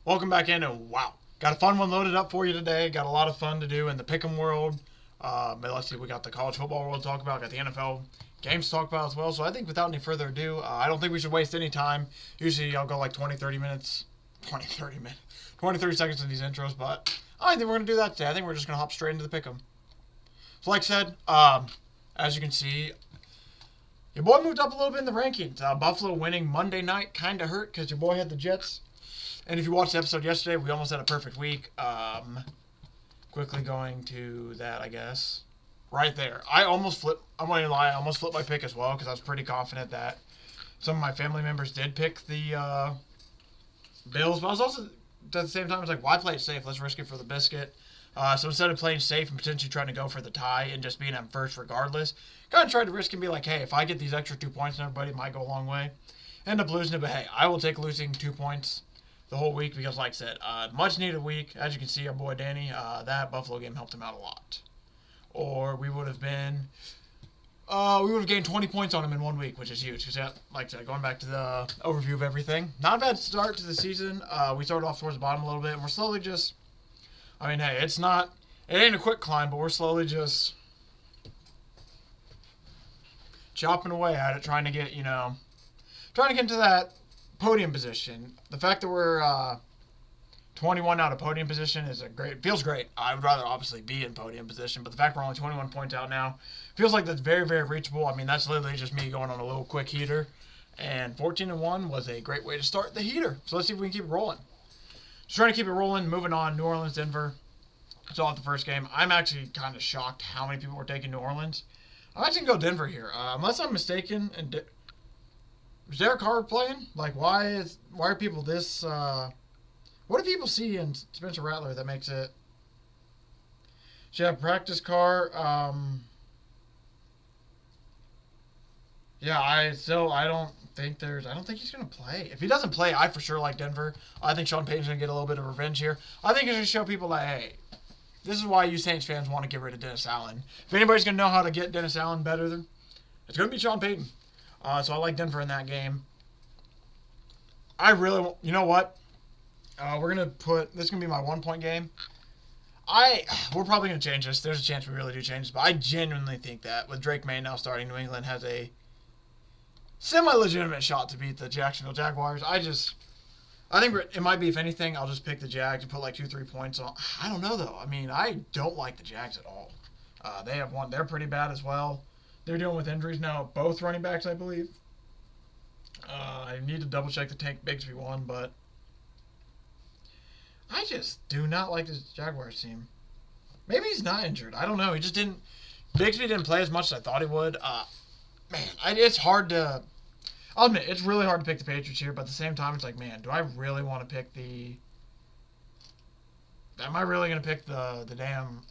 Welcome back in, and wow, got a fun one loaded up for you today. Got a lot of fun to do in the Pickem world. But let's see, we got the college football world to talk about, got the NFL games to talk about as well. So I think without any further ado, I don't think we should waste any time. Usually I'll go like 20, 30 minutes, 20, 30 seconds in these intros, but I think we're going to do that today. I think we're just going to hop straight into the Pickem. So like I said, as you can see, your boy moved up a little bit in the rankings. Buffalo winning Monday night kind of hurt because your boy had the Jets. And if you watched the episode yesterday, we almost had a perfect week. Quickly going to that, I guess. Right there. I almost flipped. I'm not going to lie. I almost flipped my pick as well because I was pretty confident that some of my family members did pick the Bills. But I was also, at the same time, I was like, why play it safe? Let's risk it for the biscuit. So instead of playing safe and potentially trying to go for the tie and just being at first regardless, kind of tried to risk and be like, hey, if I get these extra 2 points and everybody, it might go a long way. End up losing it, but hey, I will take losing 2 points the whole week because, like I said, much needed week. As you can see, our boy Danny, that Buffalo game helped him out a lot. Or we would have been, we would have gained 20 points on him in 1 week, which is huge. Because, like I said, going back to the overview of everything, not a bad start to the season. We started off towards the bottom a little bit, and we're slowly just, I mean, hey, it ain't a quick climb, but we're slowly just chopping away at it, trying to get into that podium position. The fact that we're 21 out of podium position feels great. I would rather obviously be in podium position, but the fact we're only 21 points out now feels like that's very, very reachable. I mean, that's literally just me going on a little quick heater, and 14-1 was a great way to start the heater. So let's see if we can keep it rolling. Just trying to keep it rolling. Moving on, New Orleans, Denver. It's off the first game. I'm actually kind of shocked how many people were taking New Orleans. I'm actually going to go Denver here. Unless I'm mistaken, and is Derek Carr playing? Like, why are people this? What do people see in Spencer Rattler that makes it? Should have practice car. Yeah, I don't think he's gonna play. If he doesn't play, I for sure like Denver. I think Sean Payton's gonna get a little bit of revenge here. I think he's gonna show people that, hey, this is why you Saints fans want to get rid of Dennis Allen. If anybody's gonna know how to get Dennis Allen better, it's gonna be Sean Payton. So I like Denver in that game. You know what? We're going to this is going to be my 1 point game. We're probably going to change this. There's a chance we really do change this, but I genuinely think that with Drake May now starting, New England has a semi-legitimate shot to beat the Jacksonville Jaguars. I think it might be, if anything, I'll just pick the Jags and put like 2-3 points on. I don't know, though. I mean, I don't like the Jags at all. They have one. They're pretty bad as well. They're dealing with injuries now, both running backs, I believe. I need to double-check the Tank Bigsby one, but I just do not like this Jaguars team. Maybe he's not injured. I don't know. He just didn't. Bigsby didn't play as much as I thought he would. It's hard to. I'll admit, it's really hard to pick the Patriots here, but at the same time, it's like, man, do I really want to pick Am I really going to pick the damn.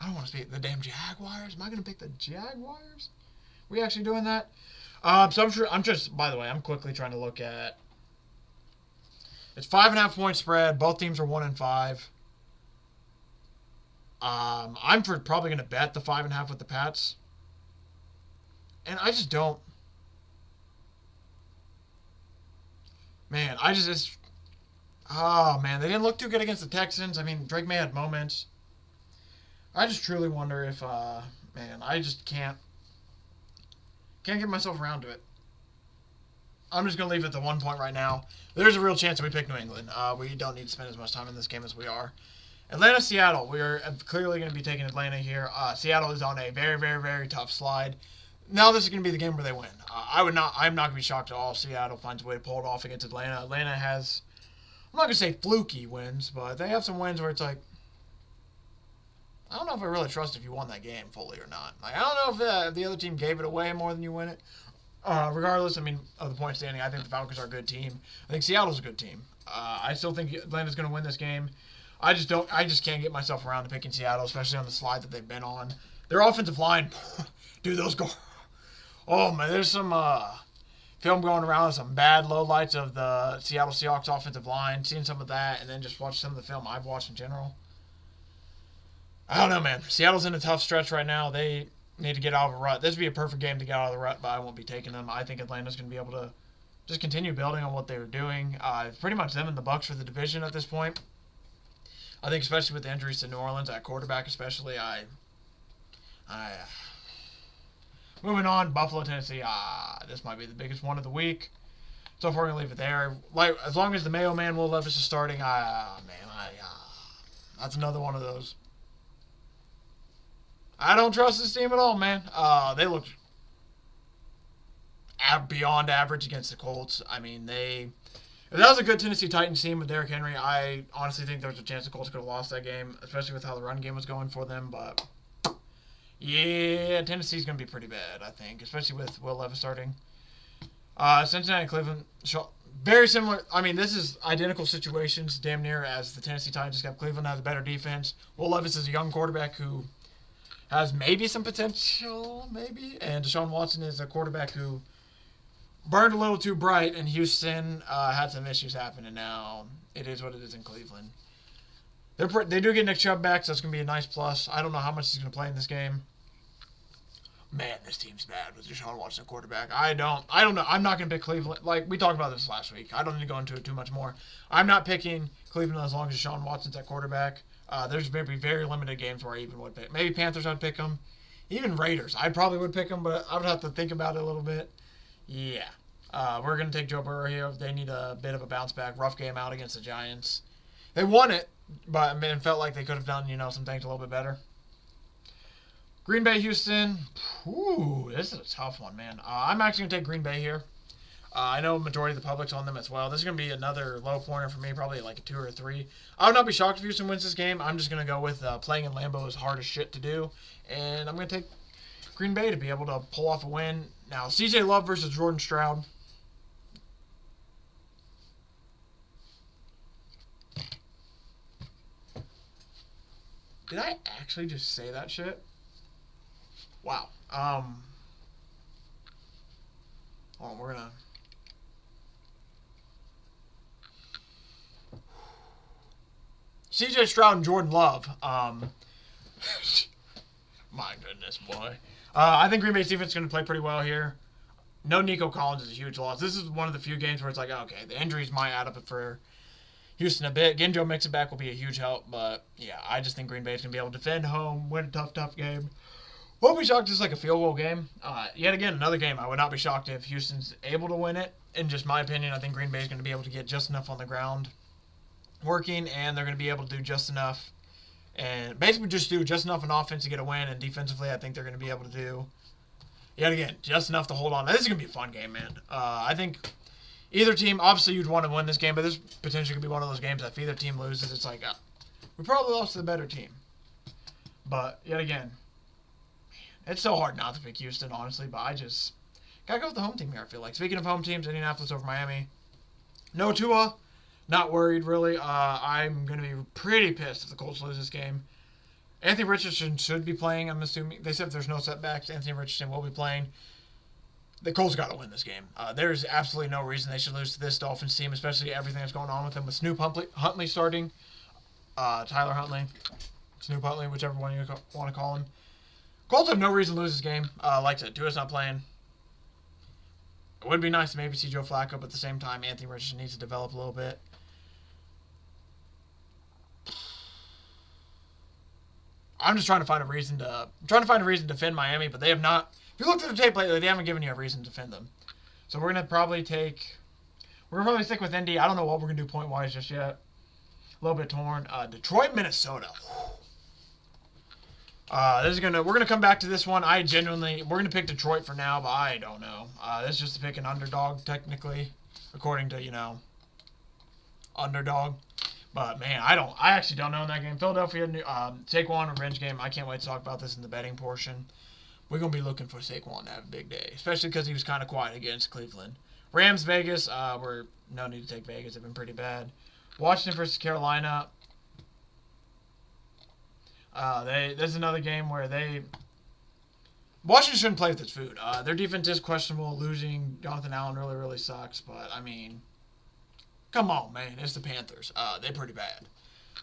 I don't want to speak the damn Jaguars. Am I going to pick the Jaguars? We actually doing that? So by the way, I'm quickly trying to look at. It's 5.5 point spread. Both teams are 1-5. I'm probably going to bet the 5.5 with the Pats. And I just don't. Man, oh man, they didn't look too good against the Texans. I mean, Drake May had moments. I just truly wonder if, I just can't get myself around to it. I'm just going to leave it at the 1 point right now. There's a real chance that we pick New England. We don't need to spend as much time in this game as we are. Atlanta, Seattle. We're clearly going to be taking Atlanta here. Seattle is on a very, very, very tough slide. Now this is going to be the game where they win. I'm not going to be shocked at all if Seattle finds a way to pull it off against Atlanta. Atlanta has, I'm not going to say fluky wins, but they have some wins where it's like, I don't know if I really trust if you won that game fully or not. Like, I don't know if the other team gave it away more than you win it. Regardless, I mean, of the point standing, I think the Falcons are a good team. I think Seattle's a good team. I still think Atlanta's going to win this game. I just can't get myself around to picking Seattle, especially on the slide that they've been on. Their offensive line, dude, those go. Oh man, there's some film going around, some bad lowlights of the Seattle Seahawks offensive line. Seeing some of that, and then just watch some of the film I've watched in general. I don't know, man. Seattle's in a tough stretch right now. They need to get out of a rut. This would be a perfect game to get out of the rut, but I won't be taking them. I think Atlanta's going to be able to just continue building on what they were doing. Pretty much them and the Bucs for the division at this point. I think especially with the injuries to New Orleans at quarterback, especially, moving on, Buffalo, Tennessee. This might be the biggest one of the week. So far, we're gonna leave it there. Like, as long as the Mayo Man Will Levis is starting, that's another one of those. I don't trust this team at all, man. They look beyond average against the Colts. I mean, if that was a good Tennessee Titans team with Derrick Henry, I honestly think there was a chance the Colts could have lost that game, especially with how the run game was going for them. But yeah, Tennessee's going to be pretty bad, I think, especially with Will Levis starting. Cincinnati and Cleveland, very similar. I mean, this is identical situations, damn near, as the Tennessee Titans, except Cleveland has a better defense. Will Levis is a young quarterback who has maybe some potential, and Deshaun Watson is a quarterback who burned a little too bright, and Houston had some issues happen, and now it is what it is in Cleveland. They do get Nick Chubb back, so it's going to be a nice plus. I don't know how much he's going to play in this game. Man, this team's bad with Deshaun Watson quarterback. I don't know. I'm not going to pick Cleveland. Like, we talked about this last week. I don't need to go into it too much more. I'm not picking Cleveland as long as Deshaun Watson's at quarterback. There's going to be very limited games where I even would pick. Maybe Panthers I'd pick them. Even Raiders. I probably would pick them, but I would have to think about it a little bit. Yeah. We're going to take Joe Burrow here. They need a bit of a bounce back. Rough game out against the Giants. They won it, but it felt like they could have done, some things a little bit better. Green Bay, Houston. Ooh, this is a tough one, man. I'm actually going to take Green Bay here. I know majority of the public's on them as well. This is going to be another low pointer for me, probably like a 2 or a 3. I would not be shocked if Houston wins this game. I'm just going to go with playing in Lambeau is hard as shit to do. And I'm going to take Green Bay to be able to pull off a win. Now, CJ Love versus Jordan Stroud. Did I actually just say that shit? Wow. Hold on, we're gonna. CJ Stroud and Jordan Love. My goodness, boy. I think Green Bay's defense is going to play pretty well here. No Nico Collins is a huge loss. This is one of the few games where it's like, okay, the injuries might add up for Houston a bit. Getting Joe Mixon back will be a huge help, but yeah, I just think Green Bay's going to be able to defend home, win a tough game. Won't be shocked if it's like a field goal game. Yet again, another game. I would not be shocked if Houston's able to win it. In just my opinion, I think Green Bay's going to be able to get just enough on the ground working, and they're going to be able to do just enough, and basically just do just enough on offense to get a win, and defensively, I think they're going to be able to do, yet again, just enough to hold on. This is going to be a fun game, man. I think either team, obviously you'd want to win this game, but this potentially could be one of those games that if either team loses, it's like, we probably lost to the better team. But, yet again, it's so hard not to pick Houston, honestly, but I just gotta go with the home team here, I feel like. Speaking of home teams, Indianapolis over Miami. No Tua. Not worried, really. I'm going to be pretty pissed if the Colts lose this game. Anthony Richardson should be playing, I'm assuming. They said if there's no setbacks, Anthony Richardson will be playing. The Colts got to win this game. There's absolutely no reason they should lose to this Dolphins team, especially everything that's going on with them, with Snoop Huntley starting. Tyler Huntley. Snoop Huntley, whichever one you want to call him. Colts have no reason to lose this game. Like I said, Tua's not playing. It would be nice to maybe see Joe Flacco, but at the same time, Anthony Richardson needs to develop a little bit. I'm just trying to find a reason to defend Miami, but they have not. If you look at the tape lately, they haven't given you a reason to defend them. So we're gonna probably stick with Indy. I don't know what we're gonna do point wise just yet. A little bit torn. Detroit, Minnesota. We're gonna come back to this one. We're gonna pick Detroit for now, but I don't know. This is just to pick an underdog technically, according to underdog. But man, I actually don't know in that game. Philadelphia, Saquon revenge game. I can't wait to talk about this in the betting portion. We're gonna be looking for Saquon to have a big day, especially because he was kind of quiet against Cleveland. Rams, Vegas. We're no need to take Vegas. They've been pretty bad. Washington versus Carolina. This is another game where Washington shouldn't play with its food. Their defense is questionable. Losing Jonathan Allen really, really sucks. But I mean, come on, man. It's the Panthers. They're pretty bad.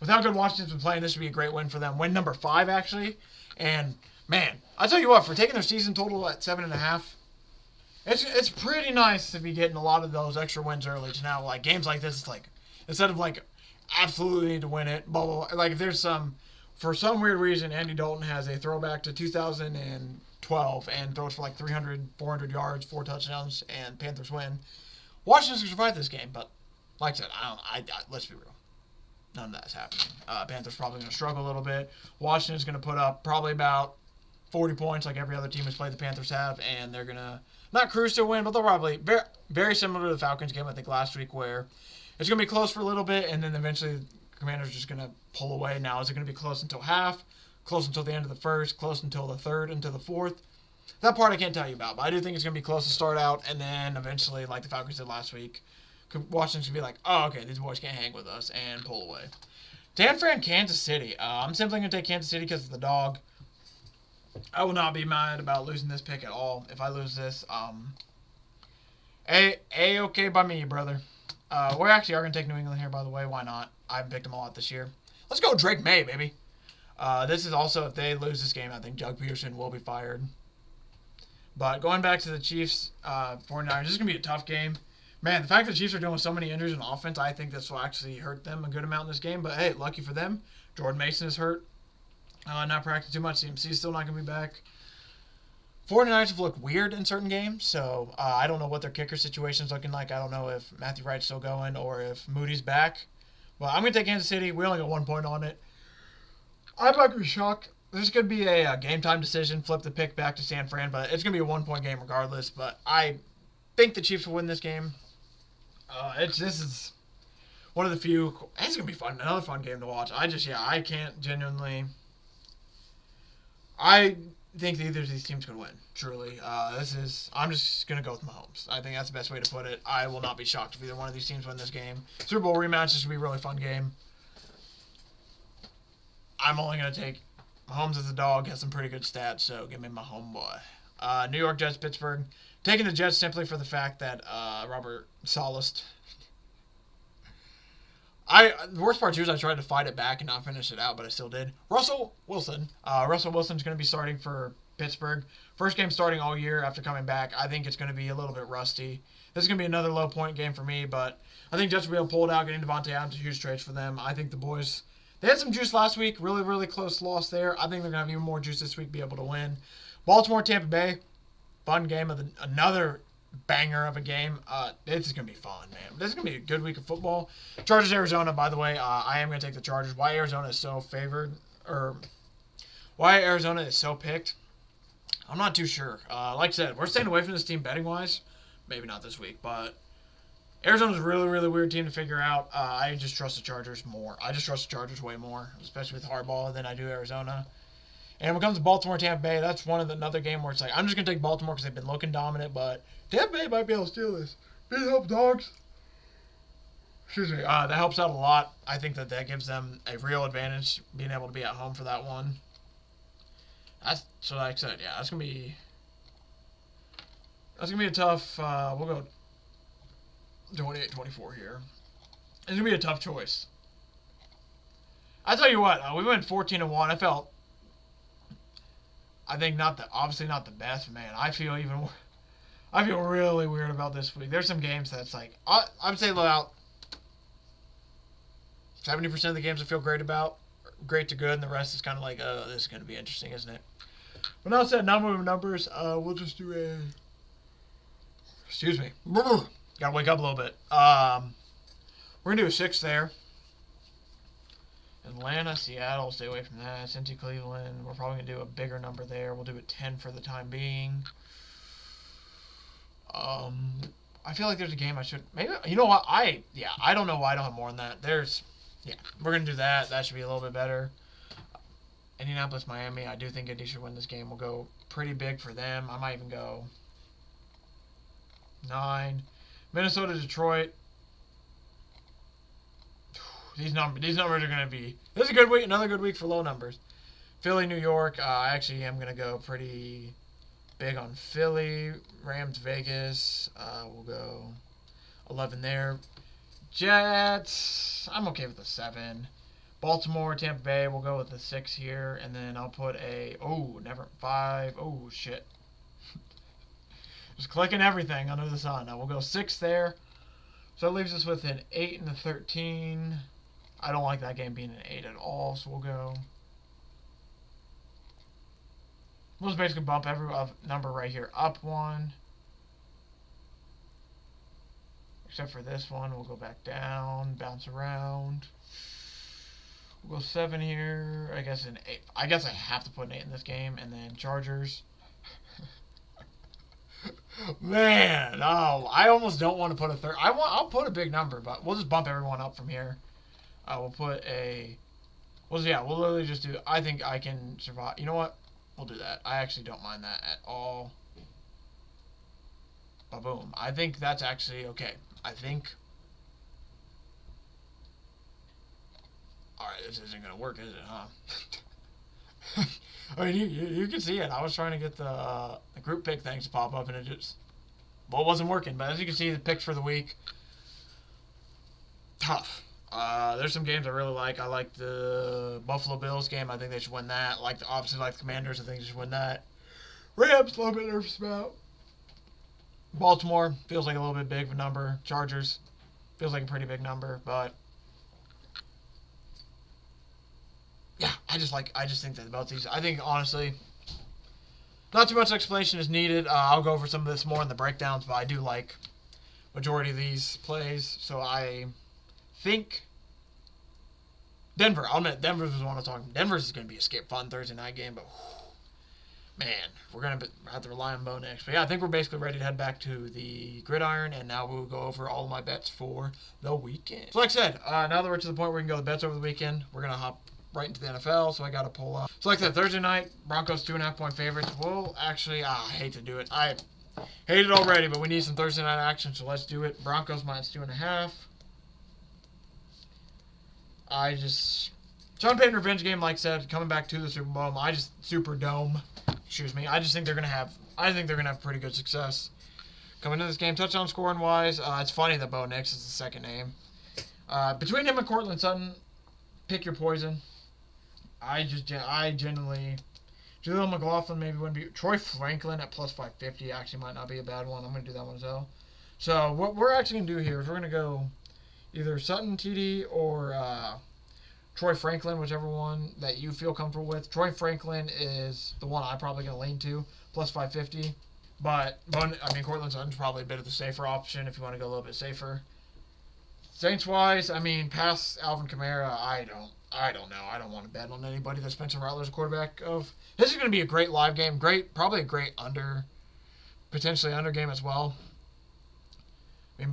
With how good Washington's been playing, this should be a great win for them. Win number 5, actually. And, man, I tell you what, for taking their season total at 7.5, It's pretty nice to be getting a lot of those extra wins early. To now, like games like this, it's like instead of like absolutely need to win it, blah blah blah. Like if there's for some weird reason, Andy Dalton has a throwback to 2012 and throws for like 300, 400 yards, 4 touchdowns, and Panthers win. Washington's going to survive this game, but like I said, let's be real. None of that's happening. Panthers probably going to struggle a little bit. Washington's going to put up probably about 40 points like every other team has played the Panthers have, and they're going to not cruise to a win, but they'll probably, very, very similar to the Falcons game, I think, last week, where it's going to be close for a little bit, and then eventually the Commanders are just going to pull away. Now, is it going to be close until half, close until the end of the first, close until the third, until the fourth? That part I can't tell you about, but I do think it's going to be close to start out, and then eventually, like the Falcons did last week, Washington should be like, oh, okay, these boys can't hang with us, and pull away. Dan Fran, Kansas City. I'm simply going to take Kansas City because of the dog. I will not be mad about losing this pick at all. If I lose this, okay by me, brother. We actually are going to take New England here, by the way. Why not? I haven't picked them a lot this year. Let's go Drake May, baby. This is also, if they lose this game, I think Doug Peterson will be fired. But going back to the Chiefs, 49ers, this is going to be a tough game. Man, the fact that the Chiefs are dealing with so many injuries on offense, I think this will actually hurt them a good amount in this game. But, hey, lucky for them. Jordan Mason is hurt. Not practicing too much. CMC is still not going to be back. 49ers have looked weird in certain games, so I don't know what their kicker situation is looking like. I don't know if Matthew Wright's still going or if Moody's back. But I'm going to take Kansas City. We only got 1 point on it. I'm not going to be shocked. This could be a game-time decision, flip the pick back to San Fran, but it's going to be a 1-point game regardless. But I think the Chiefs will win this game. This is one of the few. It's going to be fun. Another fun game to watch. I can't genuinely. I think either of these teams could win. Truly, I'm just going to go with Mahomes. I think that's the best way to put it. I will not be shocked if either one of these teams win this game. Super Bowl rematch. This should be a really fun game. I'm only going to take Mahomes as a dog. Has some pretty good stats, so give me my homeboy. New York Jets, Pittsburgh. Taking the Jets simply for the fact that Robert Saleh. The worst part too is I tried to fight it back and not finish it out, but I still did. Russell Wilson. Russell Wilson's going to be starting for Pittsburgh. First game starting all year after coming back. I think it's going to be a little bit rusty. This is going to be another low point game for me, but I think Jets will be able to pull it out. Getting Devontae Adams a huge trade for them. I think the boys, they had some juice last week. Really, really close loss there. I think they're going to have even more juice this week, be able to win. Baltimore, Tampa Bay. Fun game of another banger of a game. This is going to be fun, man. This is going to be a good week of football. Chargers, Arizona, by the way. I am going to take the Chargers. Why Arizona is so favored, or why Arizona is so picked, I'm not too sure. Like I said, we're staying away from this team betting-wise. Maybe not this week, but Arizona's a really, really weird team to figure out. I just trust the Chargers more. I just trust the Chargers way more, especially with Harbaugh, than I do Arizona. And when it comes to Baltimore, Tampa Bay, that's another game where it's like, I'm just going to take Baltimore because they've been looking dominant, but Tampa Bay might be able to steal this. Beat up dogs. Excuse me. That helps out a lot. I think that gives them a real advantage, being able to be at home for that one. So like I said, yeah, that's gonna be a tough. We'll go 28-24 here. It's gonna be a tough choice. I tell you what, we went 14-1. I think obviously not the best, man. I feel really weird about this week. There's some games that's like I would say about 70% of the games I feel great about, great to good, and the rest is kind of like, oh, this is going to be interesting, isn't it? But now said, not moving numbers, we'll just do a... Excuse me. Gotta wake up a little bit. We're going to do a 6 there. Atlanta, Seattle, stay away from that. Cincy, Cleveland, we're probably going to do a bigger number there. We'll do a 10 for the time being. I feel like there's a game I should... Maybe, you know what? I don't know why I don't have more than that. We're going to do that. That should be a little bit better. Indianapolis, Miami. I do think Indy should win this game. We'll go pretty big for them. I might even go 9. Minnesota, Detroit. These numbers are going to be... This is a good week. Another good week for low numbers. Philly, New York. I actually am going to go pretty big on Philly. Rams, Vegas. We'll go 11 there. Jets, I'm okay with the 7. Baltimore, Tampa Bay, we'll go with the 6 here. And then I'll put 5. Oh, shit. Just clicking everything under the sun. Now we'll go 6 there. So that leaves us with an 8 and a 13. I don't like that game being an 8 at all, so we'll go... We'll just basically bump every number right here up 1. Except for this one, we'll go back down, bounce around. We'll go 7 here. I guess an 8. I guess I have to put an 8 in this game, and then Chargers. Man, oh, I almost don't want to put a third. I'll put a big number, but we'll just bump everyone up from here. We'll put a. Well, yeah, we'll literally just do. I think I can survive. You know what? We'll do that. I actually don't mind that at all. Ba-boom. I think that's actually okay. I think. All right, this isn't gonna work, is it? Huh? I mean, you can see it. I was trying to get the group pick things to pop up, and it just, well, it wasn't working. But as you can see, the picks for the week, tough. There's some games I really like. I like the Buffalo Bills game. I think they should win that. Obviously like the Commanders. I think they should win that. Rams, a little bit nervous about. Baltimore feels like a little bit big of a number. Chargers feels like a pretty big number, but. Yeah, I just think that about these. I think, honestly, not too much explanation is needed. I'll go over some of this more in the breakdowns, but I do like majority of these plays. So I think Denver. I'll admit, Denver's was one I'm talking. Denver's is going to be a fun Thursday night game, but man, we're going to have to rely on Bo next. But yeah, I think we're basically ready to head back to the gridiron, and now we'll go over all of my bets for the weekend. So like I said, now that we're to the point where we can go the bets over the weekend, we're going to hop right into the NFL, so I got to pull up. So like that Thursday night, Broncos 2.5-point favorites. Well, actually, I hate to do it. I hate it already, but we need some Thursday night action, so let's do it. Broncos -2.5. Sean Payton revenge game, like I said, coming back to the Superdome. I just think they're gonna have pretty good success coming into this game. Touchdown scoring wise, it's funny that Bo Nix is the second name. Between him and Cortland Sutton, pick your poison. I genuinely, Jaleel McLaughlin maybe wouldn't be. Troy Franklin at +550 actually might not be a bad one. I'm going to do that one as well. So what we're actually going to do here is we're going to go either Sutton TD or Troy Franklin, whichever one that you feel comfortable with. Troy Franklin is the one I'm probably going to lean to, +550. But, Cortland Sutton's probably a bit of the safer option if you want to go a little bit safer. Saints-wise, past Alvin Kamara, I don't know. I don't want to bet on anybody that Spencer Rattler's a quarterback of. This is going to be a great live game. Probably a great potentially under game as well. I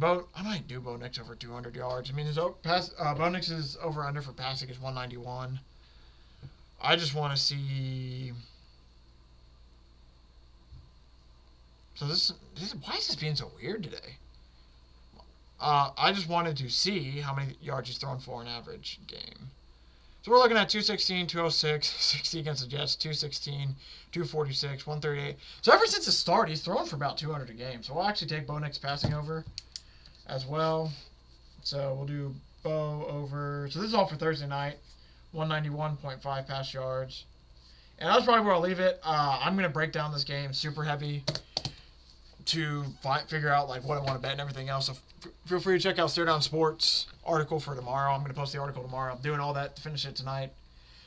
might do Bo Nix over 200 yards. Bo Nix's over-under for passing is 191. I just want to see. So why is this being so weird today? I just wanted to see how many yards he's thrown for an average game. So we're looking at 216, 206, 60 against the Jets, 216, 246, 138. So ever since the start, he's thrown for about 200 a game. So we'll actually take Bo Nix passing over as well. So we'll do Bo over. So this is all for Thursday night. 191.5 pass yards. And that's probably where I'll leave it. I'm going to break down this game super heavy to figure out what I want to bet and everything else. So feel free to check out Stare Down Sports article for tomorrow. I'm going to post the article tomorrow. I'm doing all that to finish it tonight.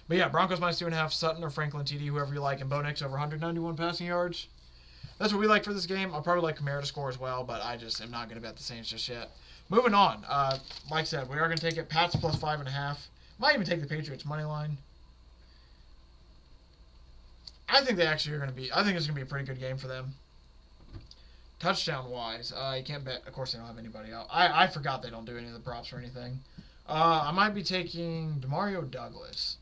But yeah, Broncos -2.5, Sutton or Franklin TD, whoever you like, and Bo Nix over 191 passing yards. That's what we like for this game. I'll probably like Kamara to score as well, but I just am not going to bet the Saints just yet. Moving on. Like I said, we are going to take it. Pats +5.5. Might even take the Patriots money line. I think they actually are going to be. I think it's going to be a pretty good game for them. Touchdown-wise, you can't bet. Of course, they don't have anybody else. I forgot they don't do any of the props or anything. I might be taking Demario Douglas.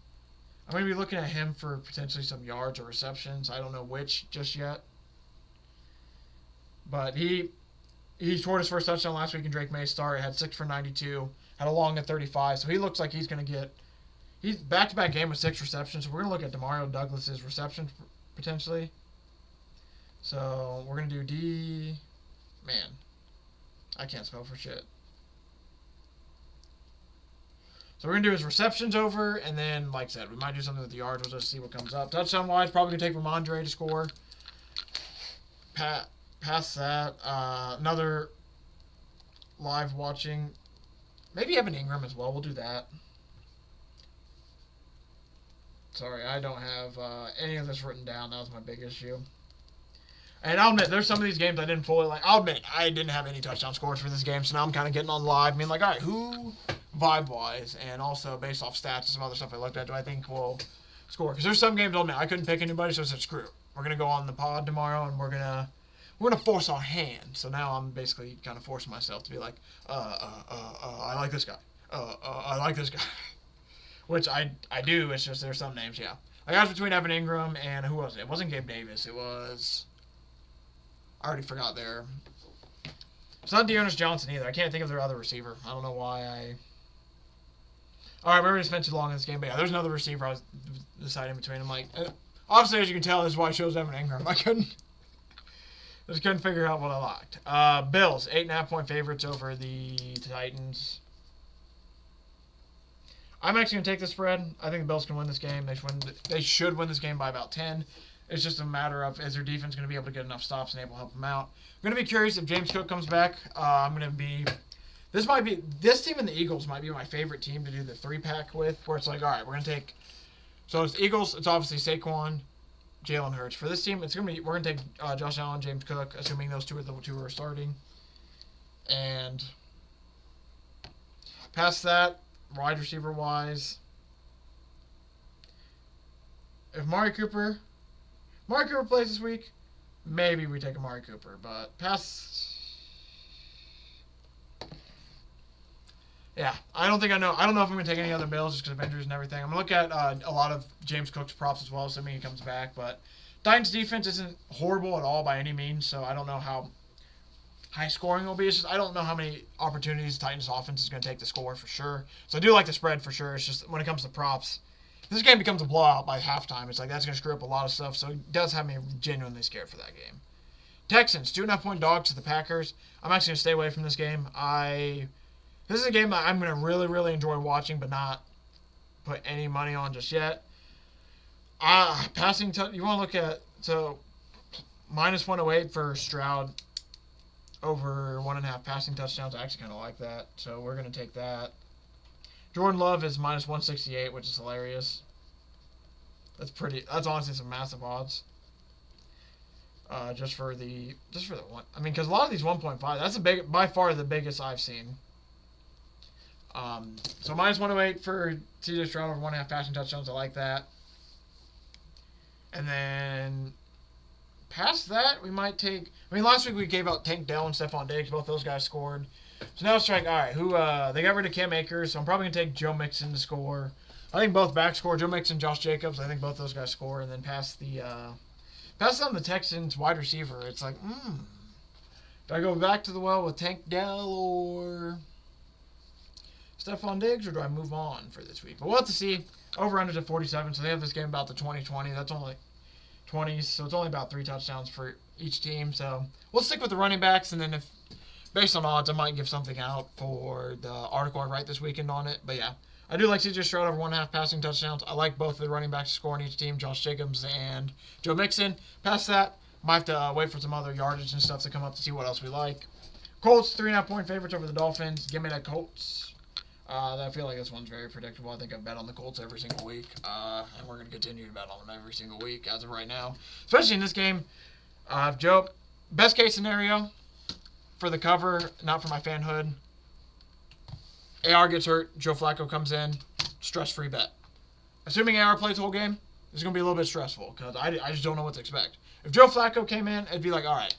I'm going to be looking at him for potentially some yards or receptions. I don't know which just yet. But he scored his first touchdown last week in Drake May's start. Had 6 for 92. Had a long at 35. So he looks like he's going to get... He's back-to-back game with 6 receptions. So we're going to look at Demario Douglas's receptions potentially. So we're going to do D... Man. I can't spell for shit. So we're going to do his receptions over, and then, like I said, we might do something with the yards. We'll just see what comes up. Touchdown-wise, probably going to take Ramondre to score. Past that, another live watching. Maybe Evan Ingram as well. We'll do that. Sorry, I don't have any of this written down. That was my big issue. And I'll admit, there's some of these games I didn't fully like. I'll admit, I didn't have any touchdown scores for this game, so now I'm kind of getting on live. I mean, like, all right, who, vibe-wise, and also based off stats and some other stuff I looked at, do I think will score? Because there's some games I'll admit I couldn't pick anybody, so I said, screw it. We're going to go on the pod tomorrow, and we're gonna force our hand. So now I'm basically kind of forcing myself to be like, I like this guy. I like this guy. Which I do, it's just there's some names, yeah. Like, I was between Evan Ingram and who was it? It wasn't Gabe Davis. It was... I already forgot there. It's not Dearness Johnson either. I can't think of their other receiver. I don't know why I... Alright, we already spent too long in this game, but yeah, there's another receiver I was deciding between. I'm like... Obviously, as you can tell, this is why I chose Evan Ingram. I just couldn't figure out what I liked. Bills, 8.5-point favorites over the Titans. I'm actually going to take the spread. I think the Bills can win this game. They should win this game by about 10. It's just a matter of, is their defense going to be able to get enough stops and able to help them out? I'm going to be curious if James Cook comes back. This team and the Eagles might be my favorite team to do the 3-pack with, where it's like, all right, we're going to take, so it's Eagles, it's obviously Saquon, Jalen Hurts. For this team, we're going to take Josh Allen, James Cook, assuming those two are the two who are starting. And past that, wide receiver wise, if Amari Cooper plays this week, maybe we take Amari Cooper. But yeah, I don't know if I'm going to take any other Bills just because of injuries and everything. I'm going to look at a lot of James Cook's props as well, assuming he comes back. But Titans defense isn't horrible at all by any means, so I don't know how high scoring will be. It's just I don't know how many opportunities Titans offense is going to take to score for sure. So I do like the spread for sure. It's just when it comes to props, if this game becomes a blowout by halftime, it's like that's going to screw up a lot of stuff. So it does have me genuinely scared for that game. Texans, 2.5-point dogs to the Packers. I'm actually going to stay away from this game. This is a game that I'm going to really, really enjoy watching, but not put any money on just yet. You want to look at, so minus 108 for Stroud. Over 1.5 passing touchdowns. I actually kind of like that. So we're going to take that. Jordan Love is minus 168, which is hilarious. That's honestly some massive odds. Just for the one. I mean, because a lot of these 1.5, that's by far the biggest I've seen. So minus 108 for CJ Stroud over 1.5 passing touchdowns. I like that. And then past that, we might take... I mean, last week we gave out Tank Dell and Stephon Diggs. Both those guys scored. So now it's like, all right, they got rid of Cam Akers, so I'm probably going to take Joe Mixon to score. I think both backs score. Joe Mixon, Josh Jacobs, I think both those guys score. And then past on the Texans wide receiver, it's like, do I go back to the well with Tank Dell or Stephon Diggs, or do I move on for this week? But we'll have to see. Over-unders at 47, so they have this game about the 20-20. That's only 20s, so it's only about 3 touchdowns for each team. So we'll stick with the running backs, and then if based on odds, I might give something out for the article I write this weekend on it. But yeah, I do like CJ Stroud over 1.5 passing touchdowns. I like both of the running backs to score on each team, Josh Jacobs and Joe Mixon. Past that, might have to wait for some other yardage and stuff to come up to see what else we like. Colts, 3.5-point favorites over the Dolphins. Give me that Colts. I feel like this one's very predictable. I think I've bet on the Colts every single week, and we're going to continue to bet on them every single week as of right now. Especially in this game. Joe, best case scenario for the cover, not for my fanhood. AR gets hurt, Joe Flacco comes in, stress-free bet. Assuming AR plays the whole game, it's going to be a little bit stressful because I just don't know what to expect. If Joe Flacco came in, it'd be like, all right,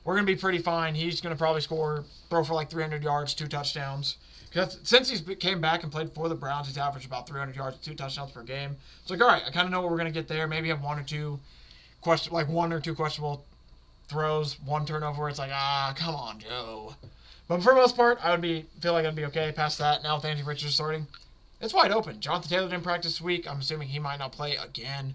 we're going to be pretty fine. He's going to probably throw for like 300 yards, 2 touchdowns. Because since he's came back and played for the Browns, he's averaged about 300 yards, 2 touchdowns per game. It's like, all right, I kind of know what we're going to get there. Maybe have one or two questionable throws, 1 turnover. It's like, come on, Joe. But for the most part, feel like I'd be okay past that. Now with Anthony Richardson starting, it's wide open. Jonathan Taylor didn't practice this week. I'm assuming he might not play again.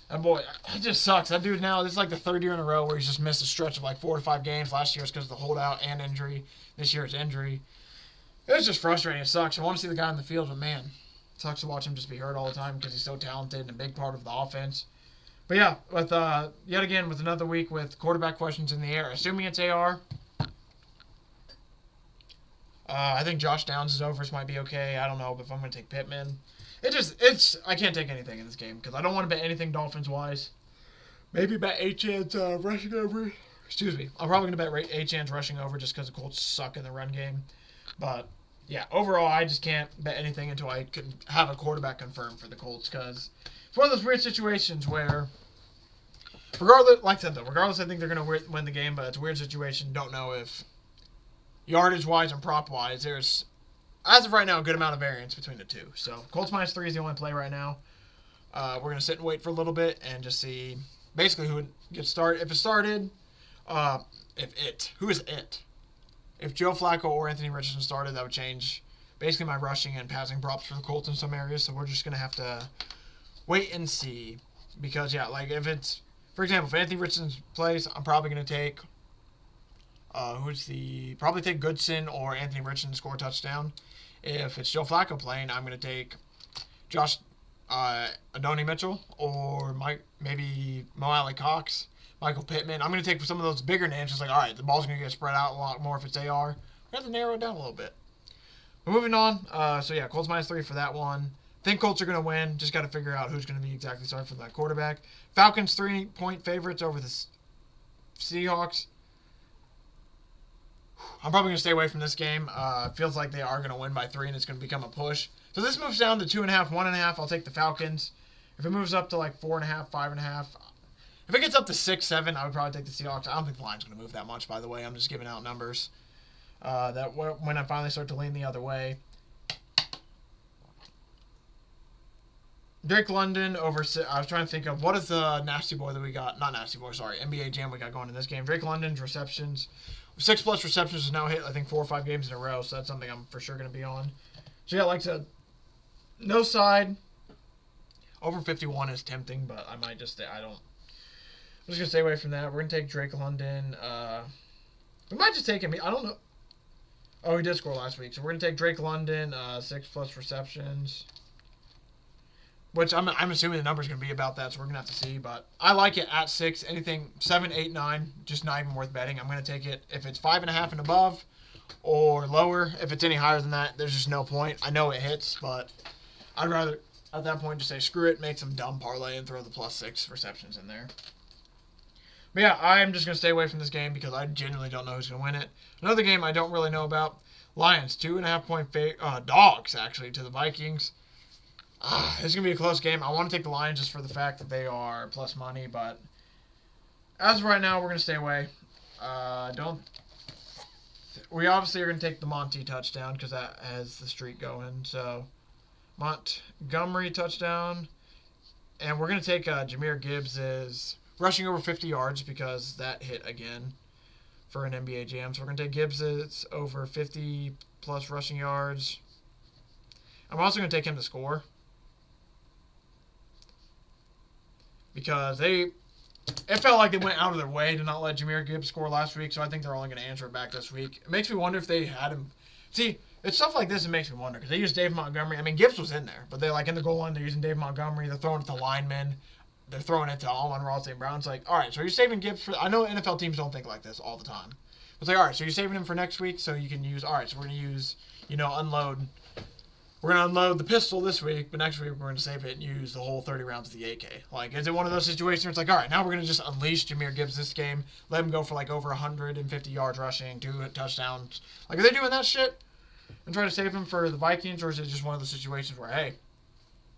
And boy, it just sucks. That dude now, this is like the 3rd year in a row where he's just missed a stretch of like 4 to 5 games. Last year it's because of the holdout and injury. This year it's injury. It was just frustrating. It sucks. I want to see the guy in the field, but man, it sucks to watch him just be hurt all the time because he's so talented and a big part of the offense. But yeah, with yet again with another week with quarterback questions in the air, assuming it's AR. I think Josh Downs' overs might be okay. I don't know if I'm going to take Pittman. I can't take anything in this game because I don't want to bet anything Dolphins-wise. Maybe bet H-Chan's rushing over. Excuse me. I'm probably going to bet H-Chan's rushing over just because the Colts suck in the run game. But, yeah, overall, I just can't bet anything until I can have a quarterback confirmed for the Colts because it's one of those weird situations where, regardless, I think they're going to win the game, but it's a weird situation. Don't know if yardage-wise and prop-wise, there's, as of right now, a good amount of variance between the two. So, Colts -3 is the only play right now. We're going to sit and wait for a little bit and just see basically who would get started. If it started, who is it? If Joe Flacco or Anthony Richardson started, that would change basically my rushing and passing props for the Colts in some areas. So we're just going to have to wait and see. Because, yeah, like if it's, for example, if Anthony Richardson plays, I'm probably going to take, probably take Goodson or Anthony Richardson to score a touchdown. If it's Joe Flacco playing, I'm going to take Adonai Mitchell or maybe Mo Alley Cox, Michael Pittman. I'm going to take some of those bigger names. Just like, all right, the ball's going to get spread out a lot more if it's AR. We have to narrow it down a little bit. But moving on. So, yeah, Colts -3 for that one. Think Colts are going to win. Just got to figure out who's going to be exactly starting for that quarterback. Falcons 3-point favorites over the Seahawks. I'm probably going to stay away from this game. It feels like they are going to win by 3, and it's going to become a push. So this moves down to 2.5, 1.5. I'll take the Falcons. If it moves up to like 4.5, 5.5. If it gets up to 6, 7, I would probably take the Seahawks. I don't think the line's going to move that much, by the way. I'm just giving out numbers. That when I finally start to lean the other way. Drake London over. I was trying to think of what is the nasty boy that we got. Not nasty boy, sorry. NBA Jam we got going in this game. Drake London's receptions. 6+ receptions has now hit, I think, 4 or 5 games in a row. So that's something I'm for sure going to be on. So yeah, like I said, no side. Over 51 is tempting, but I might just stay. I'm just going to stay away from that. We're going to take Drake London. We might just take him. I don't know. Oh, he did score last week. So we're going to take Drake London, 6+ receptions. Which I'm assuming the number's going to be about that, so we're going to have to see. But I like it at 6. Anything 7, 8, 9, just not even worth betting. I'm going to take it if it's 5.5 and above or lower. If it's any higher than that, there's just no point. I know it hits, but I'd rather, at that point, just say screw it, make some dumb parlay and throw the +6 receptions in there. But yeah, I'm just going to stay away from this game because I genuinely don't know who's going to win it. Another game I don't really know about, Lions, 2.5-point dogs, actually, to the Vikings. This is going to be a close game. I want to take the Lions just for the fact that they are plus money, but as of right now, we're going to stay away. We obviously are going to take the Monty touchdown because that has the streak going. So, Montgomery touchdown. And we're going to take Jahmyr Gibbs' rushing over 50 yards because that hit again for an NBA Jam. So we're going to take Gibbs' over 50+ rushing yards. I'm also going to take him to score. Because it felt like they went out of their way to not let Jahmyr Gibbs score last week, so I think they're only going to answer it back this week. It makes me wonder if they had him. See, it's stuff like this that makes me wonder, because they used Dave Montgomery. I mean, Gibbs was in there, but they in the goal line, they're using Dave Montgomery. They're throwing it to linemen. They're throwing it to Amon-Ra St. Brown. It's like, all right, so you're saving Gibbs for. I know NFL teams don't think like this all the time. It's like, all right, so you're saving him for next week, so you can use. All right, so we're going to use, unload. We're going to unload the pistol this week, but next week we're going to save it and use the whole 30 rounds of the AK. Is it one of those situations where it's like, all right, now we're going to just unleash Jahmyr Gibbs this game, let him go for over 150 yards rushing, 2 touchdowns. Are they doing that shit and trying to save him for the Vikings, or is it just one of those situations where, hey,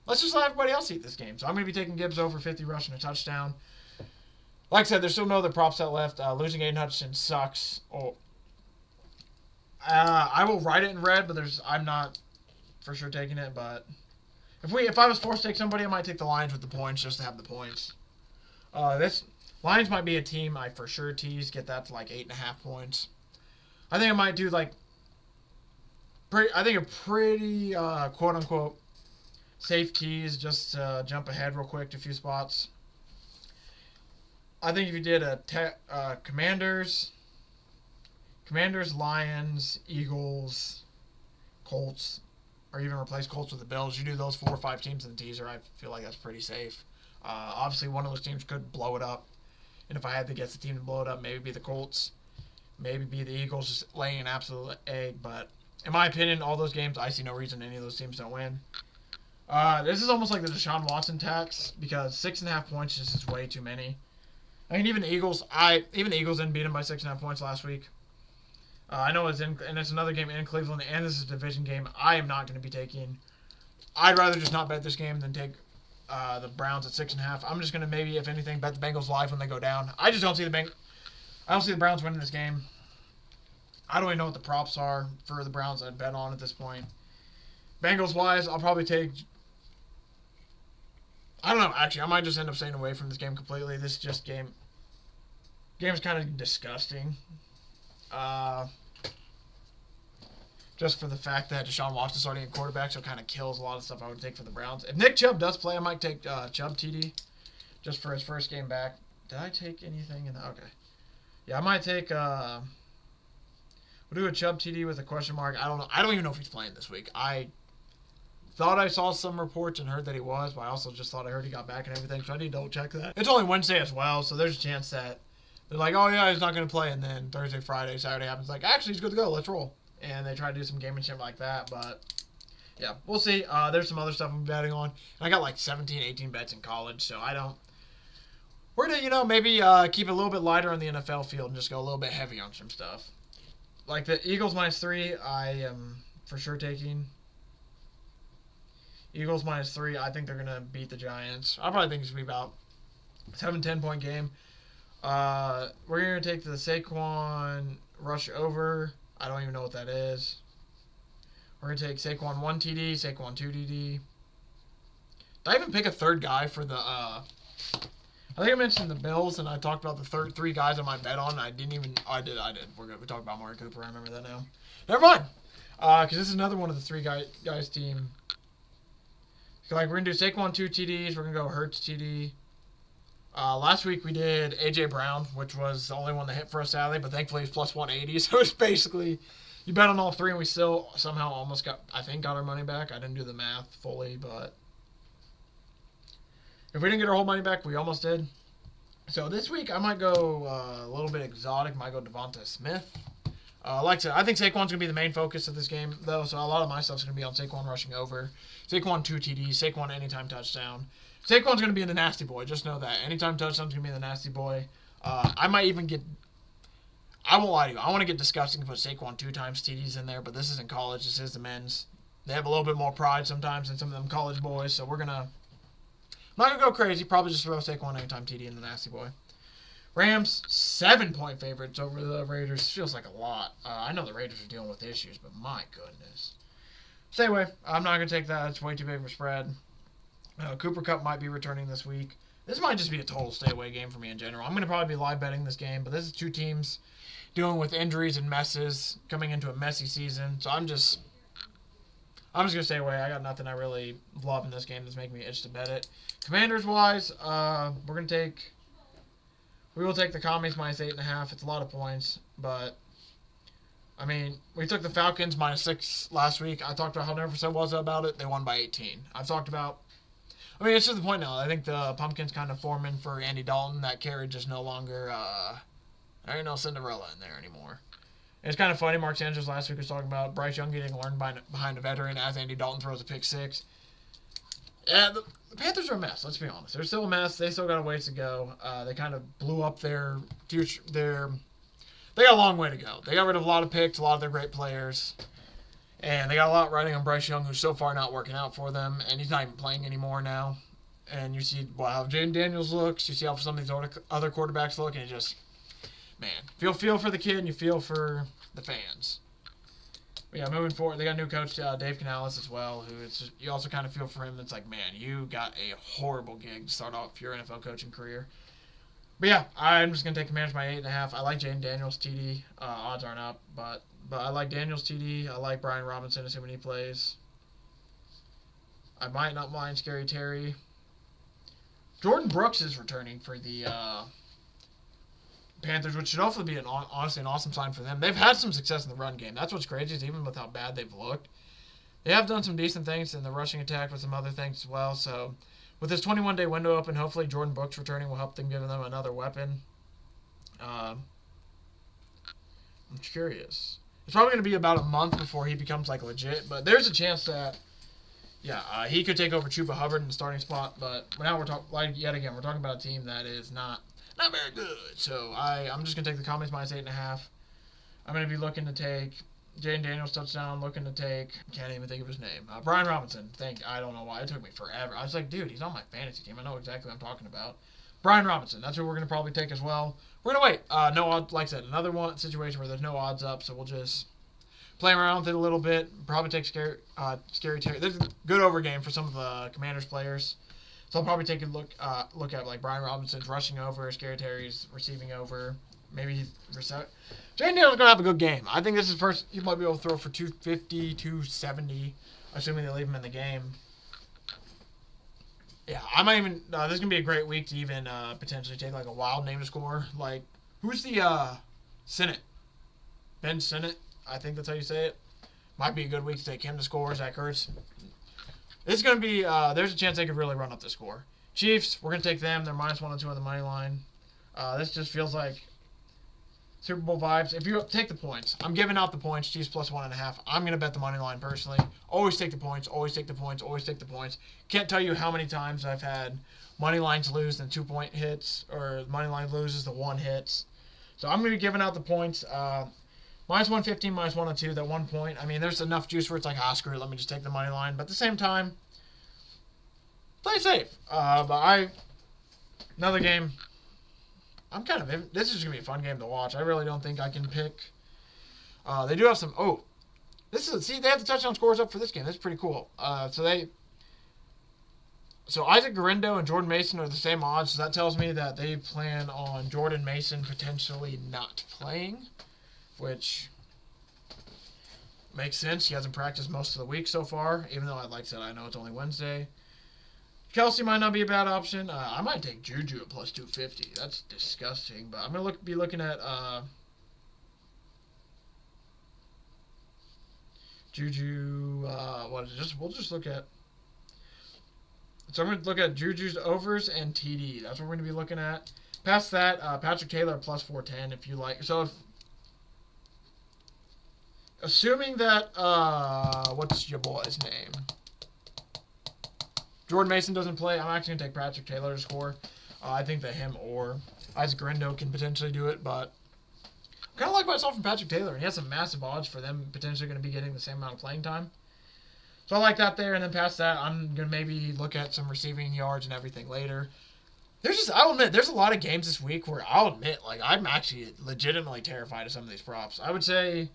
let's just let everybody else eat this game? So I'm going to be taking Gibbs over 50 rushing a touchdown. Like I said, there's still no other prop set left. Losing Aiden Hutchinson sucks. I will write it in red, but I'm not for sure taking it, but if I was forced to take somebody, I might take the Lions with the points just to have the points. This Lions might be a team I for sure tease, get that to 8.5 points. I think I might do a pretty quote unquote safe tease just to jump ahead real quick to a few spots. I think if you did a Commanders, Lions, Eagles, Colts, or even replace Colts with the Bills, you do those 4 or 5 teams in the teaser, I feel like that's pretty safe. Obviously, one of those teams could blow it up. And if I had to guess the team to blow it up, maybe be the Colts. Maybe be the Eagles just laying an absolute egg. But in my opinion, all those games, I see no reason any of those teams don't win. This is almost like the Deshaun Watson tax because 6.5 points just is way too many. I mean, even the Eagles didn't beat them by 6.5 points last week. I know it's another game in Cleveland, and this is a division game. I am not going to be taking. I'd rather just not bet this game than take the Browns at 6.5. I'm just going to maybe, if anything, bet the Bengals live when they go down. I just don't see I don't see the Browns winning this game. I don't even know what the props are for the Browns I'd bet on at this point. Bengals wise, I'll probably take. I don't know. Actually, I might just end up staying away from this game completely. This is just game's kind of disgusting. Just for the fact that Deshaun Watson's starting at quarterback, so it kind of kills a lot of stuff I would take for the Browns. If Nick Chubb does play, I might take Chubb TD just for his first game back. Did I take anything in the... Okay. Yeah, I might take... we'll do a Chubb TD with a question mark. I don't know. I don't even know if he's playing this week. I thought I saw some reports and heard that he was, but I also just thought I heard he got back and everything, so I need to double check that. It's only Wednesday as well, so there's a chance that they're like, oh yeah, he's not going to play, and then Thursday, Friday, Saturday happens, like, actually, he's good to go, let's roll. And they try to do some gamesmanship like that, but yeah, we'll see. There's some other stuff I'm betting on. And I got like 17, 18 bets in college, so we're going to, maybe keep it a little bit lighter on the NFL field and just go a little bit heavy on some stuff. Like the Eagles -3, I am for sure taking. Eagles -3, I think they're going to beat the Giants. I probably think it's going to be about a 7-10 point game. We're going to take the Saquon rush over. I don't even know what that is. We're going to take Saquon 1 TD, Saquon 2 TD. Did I even pick a third guy for the... I think I mentioned the Bills, and I talked about the three guys I might bet on. I did. We talked about Mark Cooper. I remember that now. Never mind. Because this is another one of the three guys team. Like, we're going to do Saquon 2 TDs. We're going to go Hurts TD. Last week we did A.J. Brown, which was the only one that hit for us, sadly, but thankfully he's plus 180. So it's basically, you bet on all three, and we still somehow almost got our money back. I didn't do the math fully, but if we didn't get our whole money back, we almost did. So this week I might go a little bit exotic. Might go Devonta Smith. Like I said, I think Saquon's going to be the main focus of this game, though, so a lot of my stuff's going to be on Saquon rushing over. Saquon 2 TD, Saquon anytime touchdown. Saquon's going to be in the nasty boy. Just know that. Anytime touchdown's going to be in the nasty boy. I might even get... I won't lie to you. I want to get disgusting and put Saquon 2 times TDs in there, but this isn't college. This is the men's. They have a little bit more pride sometimes than some of them college boys, so we're going to... I'm not going to go crazy. Probably just throw Saquon anytime TD in the nasty boy. Rams, 7-point favorites over the Raiders. Feels like a lot. I know the Raiders are dealing with issues, but my goodness. Stay away. I'm not going to take that. It's way too big of a spread. Cooper Kupp might be returning this week. This might just be a total stay-away game for me in general. I'm going to probably be live betting this game, but this is two teams dealing with injuries and messes, coming into a messy season. So I'm just going to stay away. I got nothing I really love in this game that's making me itch to bet it. Commanders-wise, we will take the Commies -8.5. It's a lot of points, but I mean, we took the Falcons -6 last week. I talked about how nervous I was about it. They won by 18. It's just the point now. I think the Pumpkins kind of forming for Andy Dalton. That carry just no longer, there ain't no Cinderella in there anymore. And it's kind of funny. Mark Sanchez last week was talking about Bryce Young getting learned behind a veteran as Andy Dalton throws a pick 6. Yeah, the Panthers are a mess. Let's be honest. They're still a mess. They still got a ways to go. They kind of blew up their future. They got a long way to go. They got rid of a lot of picks, a lot of their great players. And they got a lot riding on Bryce Young, who's so far not working out for them. And he's not even playing anymore now. And you see how Jaden Daniels looks. You see how some of these other quarterbacks look. And it just, man, feel for the kid and you feel for the fans. But yeah, moving forward, they got a new coach, Dave Canales, as well, who you also kind of feel for him. It's like, man, you got a horrible gig to start off your NFL coaching career. But yeah, I'm just going to take Commanders by 8.5. I like Jaden Daniels TD. Odds aren't up, but I like Daniels TD. I like Brian Robinson, assuming he plays. I might not mind Scary Terry. Jordan Brooks is returning for the Panthers, which should hopefully be honestly an awesome sign for them. They've had some success in the run game. That's what's crazy, is even with how bad they've looked. They have done some decent things in the rushing attack with some other things as well. So with this 21-day window open, hopefully Jordan Brooks returning will help them, giving them another weapon. I'm curious. It's probably going to be about a month before he becomes like legit, but there's a chance that he could take over Chuba Hubbard in the starting spot. But now we're talking we're talking about a team that is not very good. So I'm just going to take the Commies -8.5. I'm going to be looking to take Jaden Daniels touchdown, looking to take, can't even think of his name, Brian Robinson. I don't know why. It took me forever. I was like, dude, he's on my fantasy team. I know exactly what I'm talking about. Brian Robinson. That's who we're going to probably take as well. We're going to wait. No odds. Like I said, another one situation where there's no odds up, so we'll just play around with it a little bit. Probably take Scary Terry. There's a good over game for some of the Commanders players. So I'll probably take a look at like Brian Robinson's rushing over, Scary Terry's receiving over. Maybe he's Jaden Daniels is going to have a good game. I think this is first. He might be able to throw for 250, 270, assuming they leave him in the game. Yeah, I might even. This is going to be a great week to even potentially take like a wild name to score. Like, who's the Sinnott? Ben Sinnott, I think that's how you say it. Might be a good week to take him to score. Zach Ertz. It's going to be. There's a chance they could really run up the score. Chiefs, we're going to take them. They're -1 and 2 on the money line. This just feels like Super Bowl vibes. If you take the points, I'm giving out the points. Chiefs +1.5. I'm going to bet the money line personally. Always take the points. Always take the points. Always take the points. Can't tell you how many times I've had money lines lose and 2-point hits, or money line loses the 1 hits. So I'm going to be giving out the points. -115, -102. That 1 point. I mean, there's enough juice where it's like, screw it. Let me just take the money line. But at the same time, play safe. Another game. This is going to be a fun game to watch. I really don't think I can pick. They do have some. They have the touchdown scores up for this game. That's pretty cool. So Isaac Guerrero and Jordan Mason are the same odds. So that tells me that they plan on Jordan Mason potentially not playing, which makes sense. He hasn't practiced most of the week so far, even though, like I said, I know it's only Wednesday. Kelsey might not be a bad option. I might take Juju at +250. That's disgusting. But I'm going to be looking at Juju. We'll just look at. So I'm going to look at Juju's overs and TD. That's what we're going to be looking at. Past that, Patrick Taylor +410 if you like. So assuming that what's your boy's name? Jordan Mason doesn't play, I'm actually going to take Patrick Taylor to score. I think that him or Isaac Guerrero can potentially do it, but I kind of like what I saw from Patrick Taylor, and he has some massive odds for them potentially going to be getting the same amount of playing time. So I like that there, and then past that, I'm going to maybe look at some receiving yards and everything later. I'll admit, there's a lot of games this week where like, I'm actually legitimately terrified of some of these props. I would say,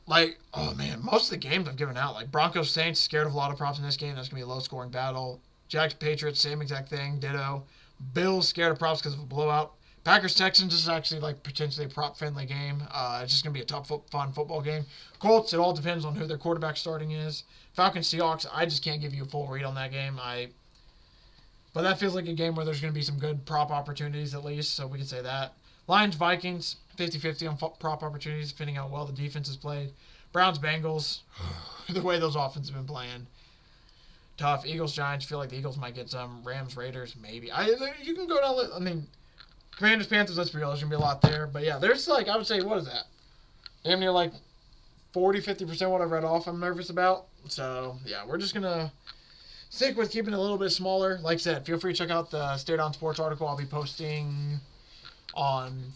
like, oh man, most of the games I've given out, like Broncos Saints, scared of a lot of props in this game. That's going to be a low-scoring battle. Jags Patriots, same exact thing, ditto. Bills, scared of props because of a blowout. Packers Texans, this is actually like potentially a prop-friendly game. It's just going to be a tough, fun football game. Colts, it all depends on who their quarterback starting is. Falcons Seahawks, I just can't give you a full read on that game. But that feels like a game where there's going to be some good prop opportunities at least, so we can say that. Lions Vikings, 50-50 on prop opportunities, depending on how well the defense is played. Browns Bengals, the way those offenses have been playing, tough. Eagles Giants, feel like the Eagles might get some. Rams Raiders, maybe. You can go down. I mean, Commanders Panthers, let's be real, there's gonna be a lot there. But yeah, there's like, I would say, what is that? Damn near like 40-50% what I've read off. I'm nervous about. So yeah, we're just gonna stick with keeping it a little bit smaller. Like I said, feel free to check out the Stare Down Sports article I'll be posting on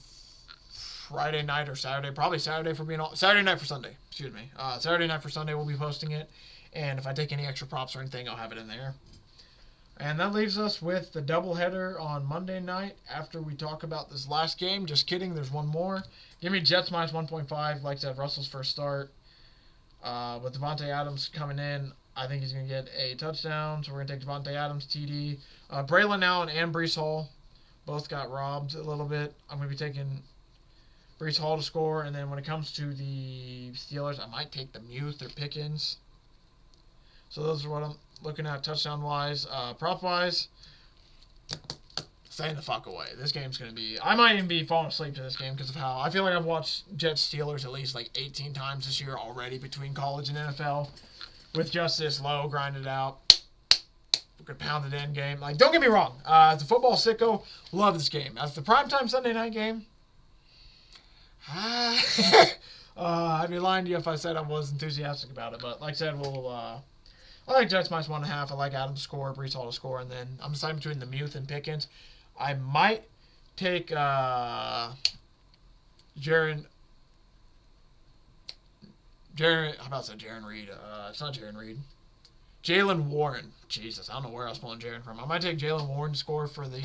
Friday night or Saturday, probably Saturday Saturday night for Sunday, excuse me. Saturday night for Sunday we'll be posting it, and if I take any extra props or anything, I'll have it in there. And that leaves us with the doubleheader on Monday night after we talk about this last game. Just kidding, there's one more. Give me Jets -1.5. Like I said, Russell's first start. With Devontae Adams coming in, I think he's going to get a touchdown, so we're going to take Devontae Adams, TD. Braylon Allen and Breece Hall both got robbed a little bit. I'm going to be taking Breece Hall to score, and then when it comes to the Steelers, I might take the Muth or Pickens. So those are what I'm looking at touchdown-wise. Prop-wise, staying the fuck away. This game's going to be... I might even be falling asleep to this game because of how... I feel like I've watched Jets-Steelers at least like 18 times this year already between college and NFL with just this low, grinded out. Good pounded in game. Like, don't get me wrong. As a football sicko, love this game. As the primetime Sunday night game, I'd be lying to you if I said I was enthusiastic about it. But like I said, I like Jets minus 1.5. I like Adams to score, Breece Hall to score, and then I'm deciding between the Muth and Pickens. I might take Jaron. How about that? Jaron Reed. It's not Jaron Reed. Jalen Warren. Jesus, I don't know where I was pulling Jaron from. I might take Jalen Warren to score for the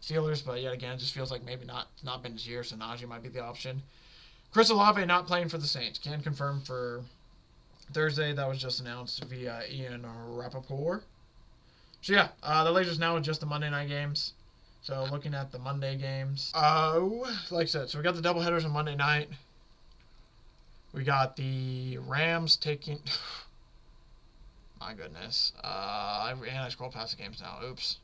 Steelers, but yet again, it just feels like maybe not been his year, so Najee might be the option. Chris Olave not playing for the Saints. Can confirm for Thursday. That was just announced via Ian Rappaport. So yeah, the latest now is just the Monday night games. So looking at the Monday games. Like I said, so we got the doubleheaders on Monday night. We got the Rams taking... My goodness. I scrolled past the games now. Oops.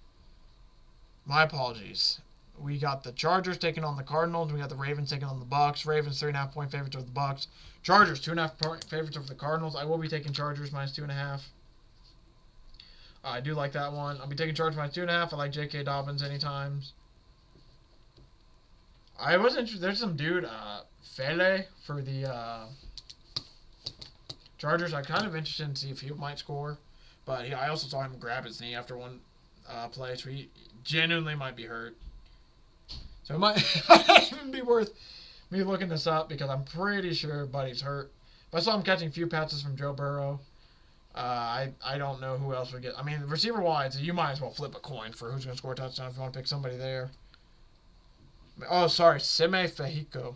My apologies. We got the Chargers taking on the Cardinals. We got the Ravens taking on the Bucks. Ravens 3.5 point favorites over the Bucks. Chargers 2.5 point favorites over the Cardinals. I will be taking Chargers minus 2.5. I do like that one. I'll be taking Chargers minus 2.5. I like J.K. Dobbins anytime. I was interested. There's some dude, Fele, for the Chargers. I'm kind of interested to see if he might score. But I also saw him grab his knee after one play, so he genuinely might be hurt. So it might even be worth me looking this up because I'm pretty sure Buddy's hurt. But I saw him catching a few passes from Joe Burrow. I don't know who else would get. I mean, receiver-wise, you might as well flip a coin for who's going to score a touchdown if you want to pick somebody there. Oh, sorry, Simi Fehiko.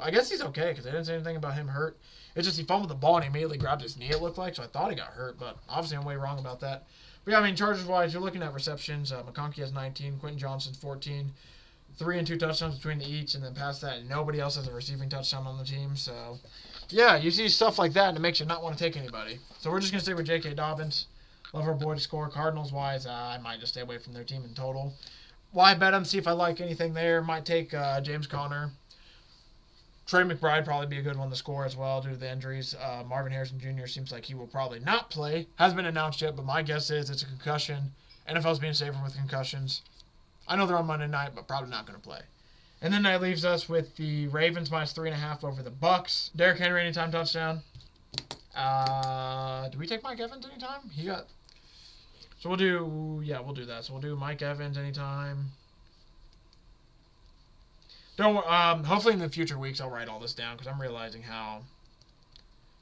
I guess he's okay because they didn't say anything about him hurt. It's just he fumbled the ball and he immediately grabbed his knee, it looked like, so I thought he got hurt, but obviously I'm way wrong about that. But yeah, I mean, Chargers-wise, you're looking at receptions. McConkey has 19, Quentin Johnson's 14, 3 and 2 touchdowns between each, and then past that, nobody else has a receiving touchdown on the team, so... Yeah, you see stuff like that, and it makes you not want to take anybody. So we're just going to stay with J.K. Dobbins. Love our boy to score. Cardinals-wise, I might just stay away from their team in total. Why bet them, see if I like anything there. Might take James Conner. Trey McBride probably be a good one to score as well due to the injuries. Marvin Harrison Jr. seems like he will probably not play. Hasn't been announced yet, but my guess is it's a concussion. NFL's being safer with concussions. I know they're on Monday night, but probably not going to play. And then that leaves us with the Ravens minus 3.5 over the Bucks. Derrick Henry anytime touchdown. Do we take Mike Evans anytime? He got... So we'll do... Yeah, we'll do that. So we'll do Mike Evans anytime. Hopefully in the future weeks I'll write all this down because I'm realizing how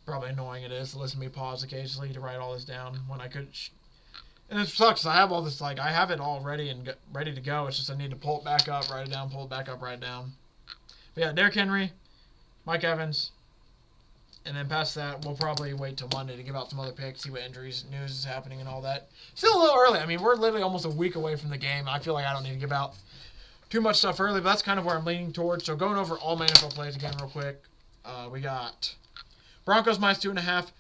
probably annoying it is to listen to me pause occasionally to write all this down when I could... And it sucks. I have all this, like, I have it all ready to go. It's just I need to pull it back up, write it down, pull it back up, write it down. But yeah, Derrick Henry, Mike Evans, and then past that, we'll probably wait till Monday to give out some other picks, see what injuries, news is happening and all that. Still a little early. I mean, we're literally almost a week away from the game. I feel like I don't need to give out too much stuff early, but that's kind of where I'm leaning towards. So going over all my NFL plays again real quick. We got... Broncos minus 2.5.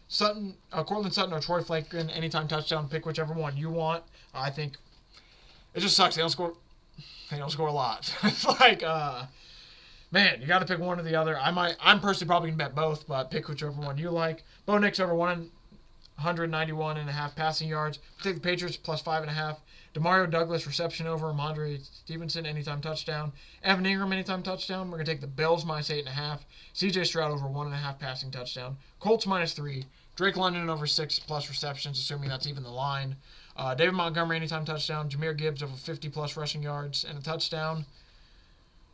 Cortland Sutton or Troy Aikman anytime touchdown. Pick whichever one you want. I think it just sucks. They don't score a lot. It's like, man, you got to pick one or the other. I'm personally probably gonna bet both, but pick whichever one you like. Bo Nix over 191.5 passing yards. Take the Patriots plus 5.5. Demario Douglas reception over. Ramondre Stevenson anytime touchdown. Evan Ingram anytime touchdown. We're gonna take the Bills minus 8.5. C.J. Stroud over 1.5 passing touchdown. Colts minus 3. Drake London over 6+ receptions, assuming that's even the line. David Montgomery anytime touchdown. Jameer Gibbs over 50+ rushing yards and a touchdown.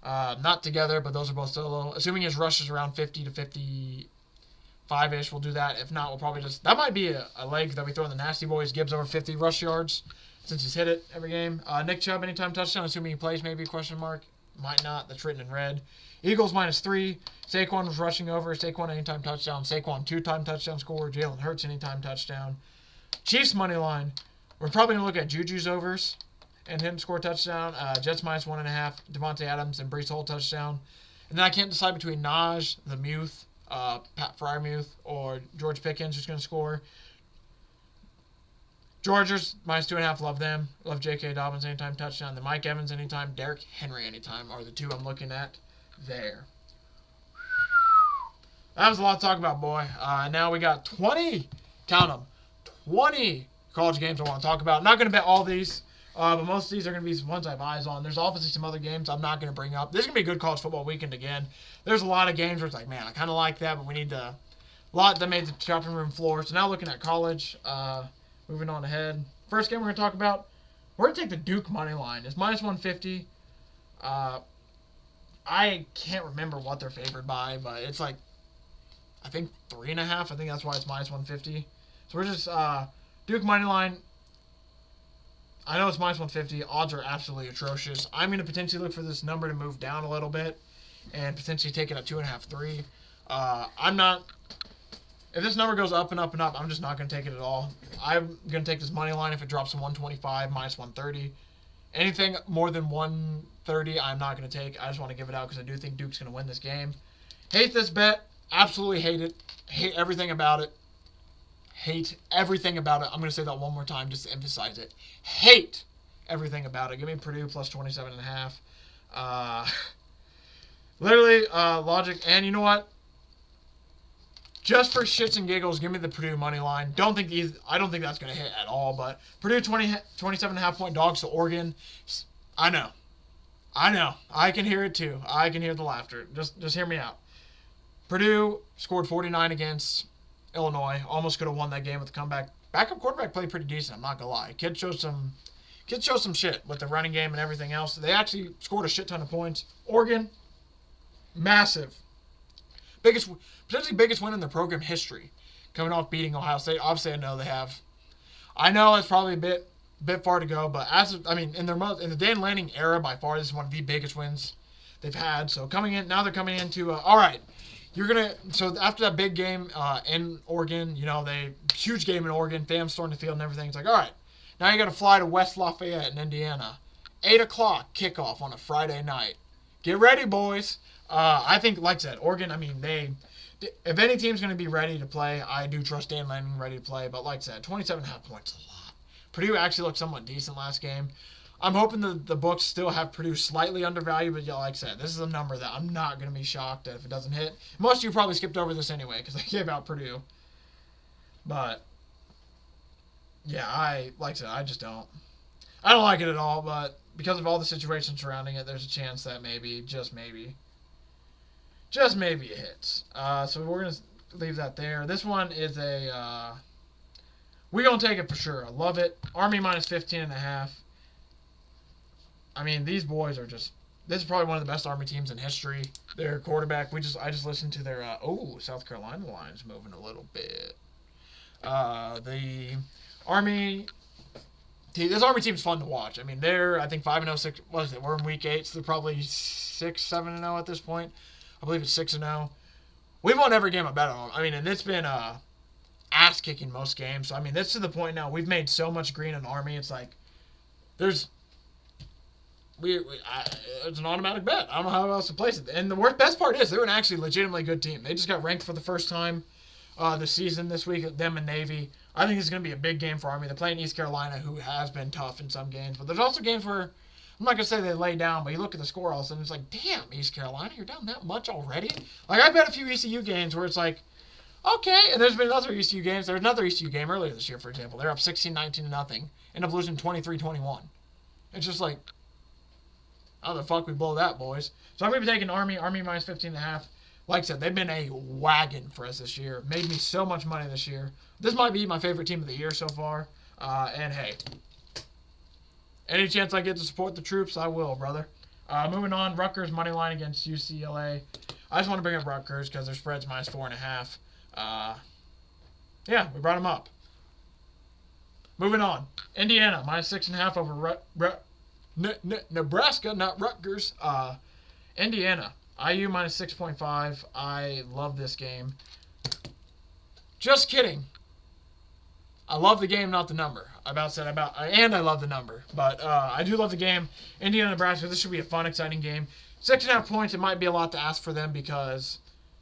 Not together, but those are both solo. Assuming his rush is around 50 to 55-ish, we'll do that. If not, we'll probably just... That might be a leg that we throw in the Nasty Boys. Gibbs over 50 rush yards since he's hit it every game. Nick Chubb anytime touchdown, assuming he plays, maybe, question mark. Might not. That's written in red. Eagles minus 3. Saquon was rushing over. Saquon anytime touchdown. Saquon 2-time touchdown score. Jalen Hurts anytime touchdown. Chiefs money line. We're probably going to look at Juju's overs and him score touchdown. Jets minus 1.5. Devontae Adams and Breece Hall touchdown. And then I can't decide between Naj, the Muth, Pat Fryermuth, or George Pickens who's going to score. Georgia's minus 2.5. Love them. Love J.K. Dobbins anytime touchdown. The Mike Evans anytime. Derrick Henry anytime are the two I'm looking at there. That was a lot to talk about, boy. Now we got 20, count them, 20 college games I want to talk about. I'm not going to bet all these, but most of these are going to be ones I have eyes on. There's obviously some other games I'm not going to bring up. This is going to be a good college football weekend again. There's a lot of games where it's like, man, I kind of like that, but we need a lot that made the chopping room floor. So now looking at college, moving on ahead. First game we're going to talk about, we're going to take the Duke money line. It's minus 150. I can't remember what they're favored by, but it's like, I think 3.5. I think that's why it's minus 150. So we're just Duke money line. I know it's minus 150. Odds are absolutely atrocious. I'm going to potentially look for this number to move down a little bit and potentially take it at 2.5, 3. I'm not. If this number goes up and up and up, I'm just not going to take it at all. I'm going to take this money line if it drops to 125, minus 130. Anything more than 130, I'm not going to take. I just want to give it out because I do think Duke's going to win this game. Hate this bet. Absolutely hate it. Hate everything about it. Hate everything about it. I'm going to say that one more time just to emphasize it. Hate everything about it. Give me Purdue plus 27.5. Literally, logic. And you know what? Just for shits and giggles, give me the Purdue money line. I don't think that's going to hit at all, but Purdue 27.5 point dogs to Oregon. I know. I can hear it too. I can hear the laughter. Just hear me out. Purdue scored 49 against Illinois. Almost could have won that game with the comeback. Backup quarterback played pretty decent, I'm not going to lie. Kid showed some shit with the running game and everything else. They actually scored a shit ton of points. Oregon, massive. Potentially biggest win in their program history. Coming off beating Ohio State. Obviously, I know it's probably a bit far to go, but in the Dan Lanning era, by far, this is one of the biggest wins they've had. So they're coming into all right. So after that big game in Oregon, huge game in Oregon, fans storming the field and everything. It's like, all right, now you got to fly to West Lafayette in Indiana. 8 o'clock kickoff on a Friday night. Get ready, boys. I think, like I said, Oregon, if any team's going to be ready to play, I do trust Dan Lanning ready to play. But like I said, 27.5 points is a lot. Purdue actually looked somewhat decent last game. I'm hoping the books still have Purdue slightly undervalued, but like I said, this is a number that I'm not going to be shocked at if it doesn't hit. Most of you probably skipped over this anyway because I gave out Purdue. But, yeah, I just don't. I don't like it at all, but because of all the situations surrounding it, there's a chance that just maybe it hits. So we're going to leave that there. This one is we're going to take it for sure. I love it. Army minus 15.5. These boys are this is probably one of the best Army teams in history. Their quarterback, I just listened to their, South Carolina line's moving a little bit. The Army, this Army team's fun to watch. They're, I think, 5-0, 6, what is it? We're in week 8, so they're probably 6-7-0 at this point. I believe it's 6-0. We've won every game I bet on them. And it's been ass kicking most games. So this is to the point now we've made so much green in Army. It's like it's an automatic bet. I don't know how else to place it. And the best part is they're an actually legitimately good team. They just got ranked for the first time this season this week. Them and Navy. I think it's going to be a big game for Army. They're playing East Carolina, who has been tough in some games, but there's also games where I'm not going to say they lay down, but you look at the score all of a sudden, it's like, damn, East Carolina, you're down that much already? I bet a few ECU games where it's like, okay, and there's been other ECU games. There was another ECU game earlier this year, for example. They're up 16-19-0, end up losing 23-21. It's just like, how the fuck we blow that, boys? So I'm going to be taking Army minus 15.5. Like I said, they've been a wagon for us this year. Made me so much money this year. This might be my favorite team of the year so far. And hey, any chance I get to support the troops, I will, brother. Moving on, Rutgers money line against UCLA. I just want to bring up Rutgers because their spread's minus 4.5. Yeah, we brought them up. Moving on, Indiana minus 6.5 over Nebraska, not Rutgers. Indiana, IU minus 6.5. I love this game. Just kidding. I love the game, not the number. And I love the number. But I do love the game. Indiana, Nebraska, this should be a fun, exciting game. 6.5 points, it might be a lot to ask for them because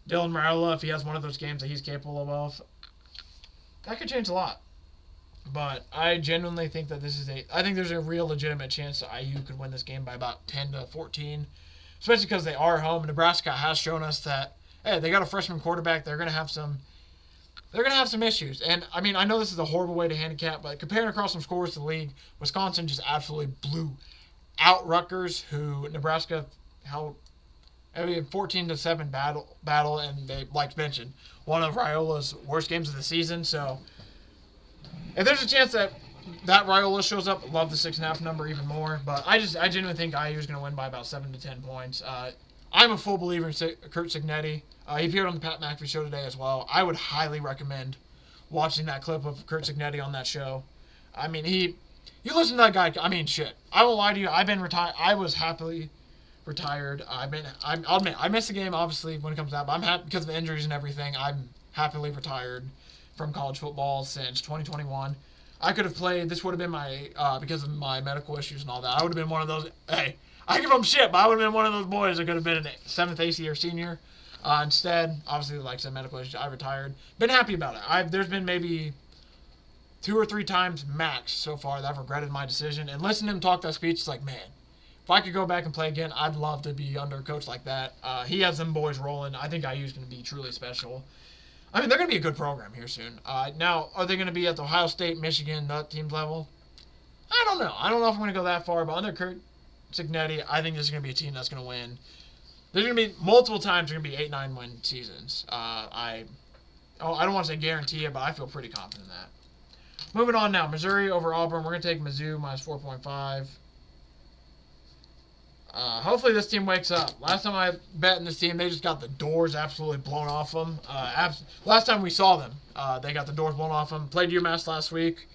Dylan Mariola, if he has one of those games that he's capable of, that could change a lot. But I genuinely think that I think there's a real legitimate chance that IU could win this game by about 10-14, especially because they are home. Nebraska has shown us that, hey, they got a freshman quarterback. They're going to have some they're going to have some issues. And, I mean, I know this is a horrible way to handicap, but comparing across some scores to the league, Wisconsin just absolutely blew out Rutgers, who Nebraska held 14-7 battle, and they, like mentioned, one of Raiola's worst games of the season. So, if there's a chance that Raiola shows up, I love the 6.5 number even more. But I genuinely think IU is going to win by about 7 to 10 points. I'm a full believer in Kurt Cignetti. He appeared on the Pat McAfee show today as well. I would highly recommend watching that clip of Kurt Cignetti on that show. I mean, you listen to that guy. I mean, shit. I won't lie to you. I've been retired. I was happily retired. I'll admit, I miss the game obviously when it comes out, but I'm happy because of the injuries and everything. I'm happily retired from college football since 2021. I could have played. This would have been my because of my medical issues and all that. I would have been one of those. Hey, I give them shit, but I would have been one of those boys that could have been a 7th AC or senior. Instead, obviously, like I said, medical issues. I retired. Been happy about it. There's been maybe 2 or 3 times max so far that I've regretted my decision. And listening to him talk that speech, it's like, man, if I could go back and play again, I'd love to be under a coach like that. He has them boys rolling. I think IU's going to be truly special. I mean, they're going to be a good program here soon. Now, are they going to be at the Ohio State, Michigan, nut team level? I don't know. I don't know if I'm going to go that far, but under Kurt Cignetti, I think this is going to be a team that's going to win. There's going to be multiple times there's going to be 8-9 win seasons. I don't want to say guarantee it, but I feel pretty confident in that. Moving on now, Missouri over Auburn. We're going to take Mizzou minus 4.5. Hopefully this team wakes up. Last time I bet in this team, they just got the doors absolutely blown off them. Last time we saw them, they got the doors blown off them. Played UMass last week,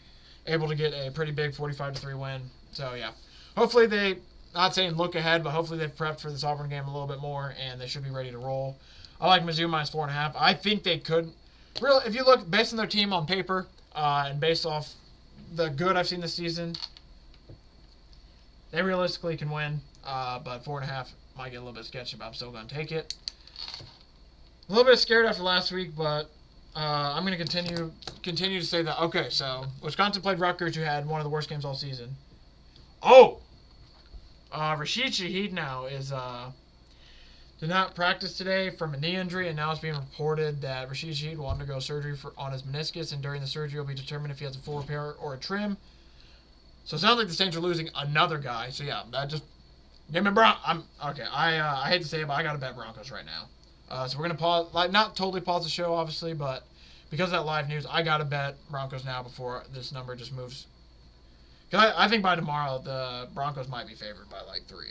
able to get a pretty big 45-3 win. So yeah, hopefully they, not saying look ahead, but hopefully they've prepped for this Auburn game a little bit more, and they should be ready to roll. I like Mizzou minus 4.5. I think they could. Really, if you look based on their team on paper and based off the good I've seen this season, they realistically can win. But 4.5 might get a little bit sketchy, but I'm still going to take it. A little bit scared after last week, but I'm going to continue to say that. Okay, so Wisconsin played Rutgers, who had one of the worst games all season. Rashid Shaheed now did not practice today from a knee injury, and now it's being reported that Rashid Shaheed will undergo surgery on his meniscus, and during the surgery, it will be determined if he has a full repair or a trim. So it sounds like the Saints are losing another guy. So yeah, that just give me I hate to say it, but I got to bet Broncos right now. So we're gonna pause, not totally pause the show, obviously, but because of that live news, I got to bet Broncos now before this number just moves. Because I think by tomorrow the Broncos might be favored by 3.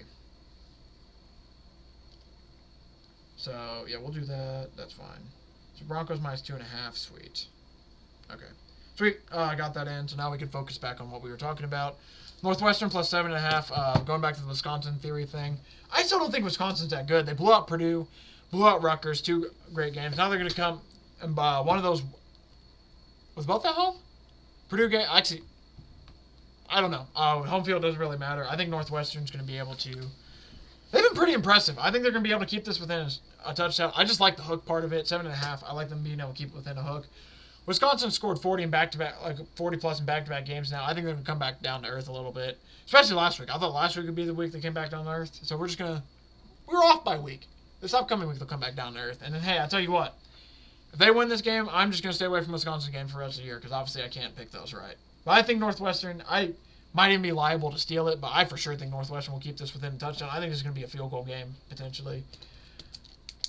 So yeah, we'll do that. That's fine. So Broncos minus 2.5. Sweet. Okay. Sweet. I got that in. So now we can focus back on what we were talking about. Northwestern plus 7.5. Going back to the Wisconsin theory thing. I still don't think Wisconsin's that good. They blew out Purdue, blew out Rutgers. 2 great games. Now they're going to come and one of those. Was both at home? Purdue game. Actually, I don't know. Home field doesn't really matter. I think Northwestern's going to be able to. They've been pretty impressive. I think they're going to be able to keep this within a touchdown. I just like the hook part of it. 7.5. I like them being able to keep it within a hook. Wisconsin scored 40 in back-to-back, 40-plus in back-to-back games now. I think they're going to come back down to earth a little bit, especially last week. I thought last week would be the week they came back down to earth. So we're off by a week. This upcoming week they'll come back down to earth. And then, hey, I tell you what, if they win this game, I'm just going to stay away from Wisconsin game for the rest of the year because obviously I can't pick those right. But I think Northwestern, I might even be liable to steal it, but I for sure think Northwestern will keep this within a touchdown. I think this is going to be a field goal game, potentially.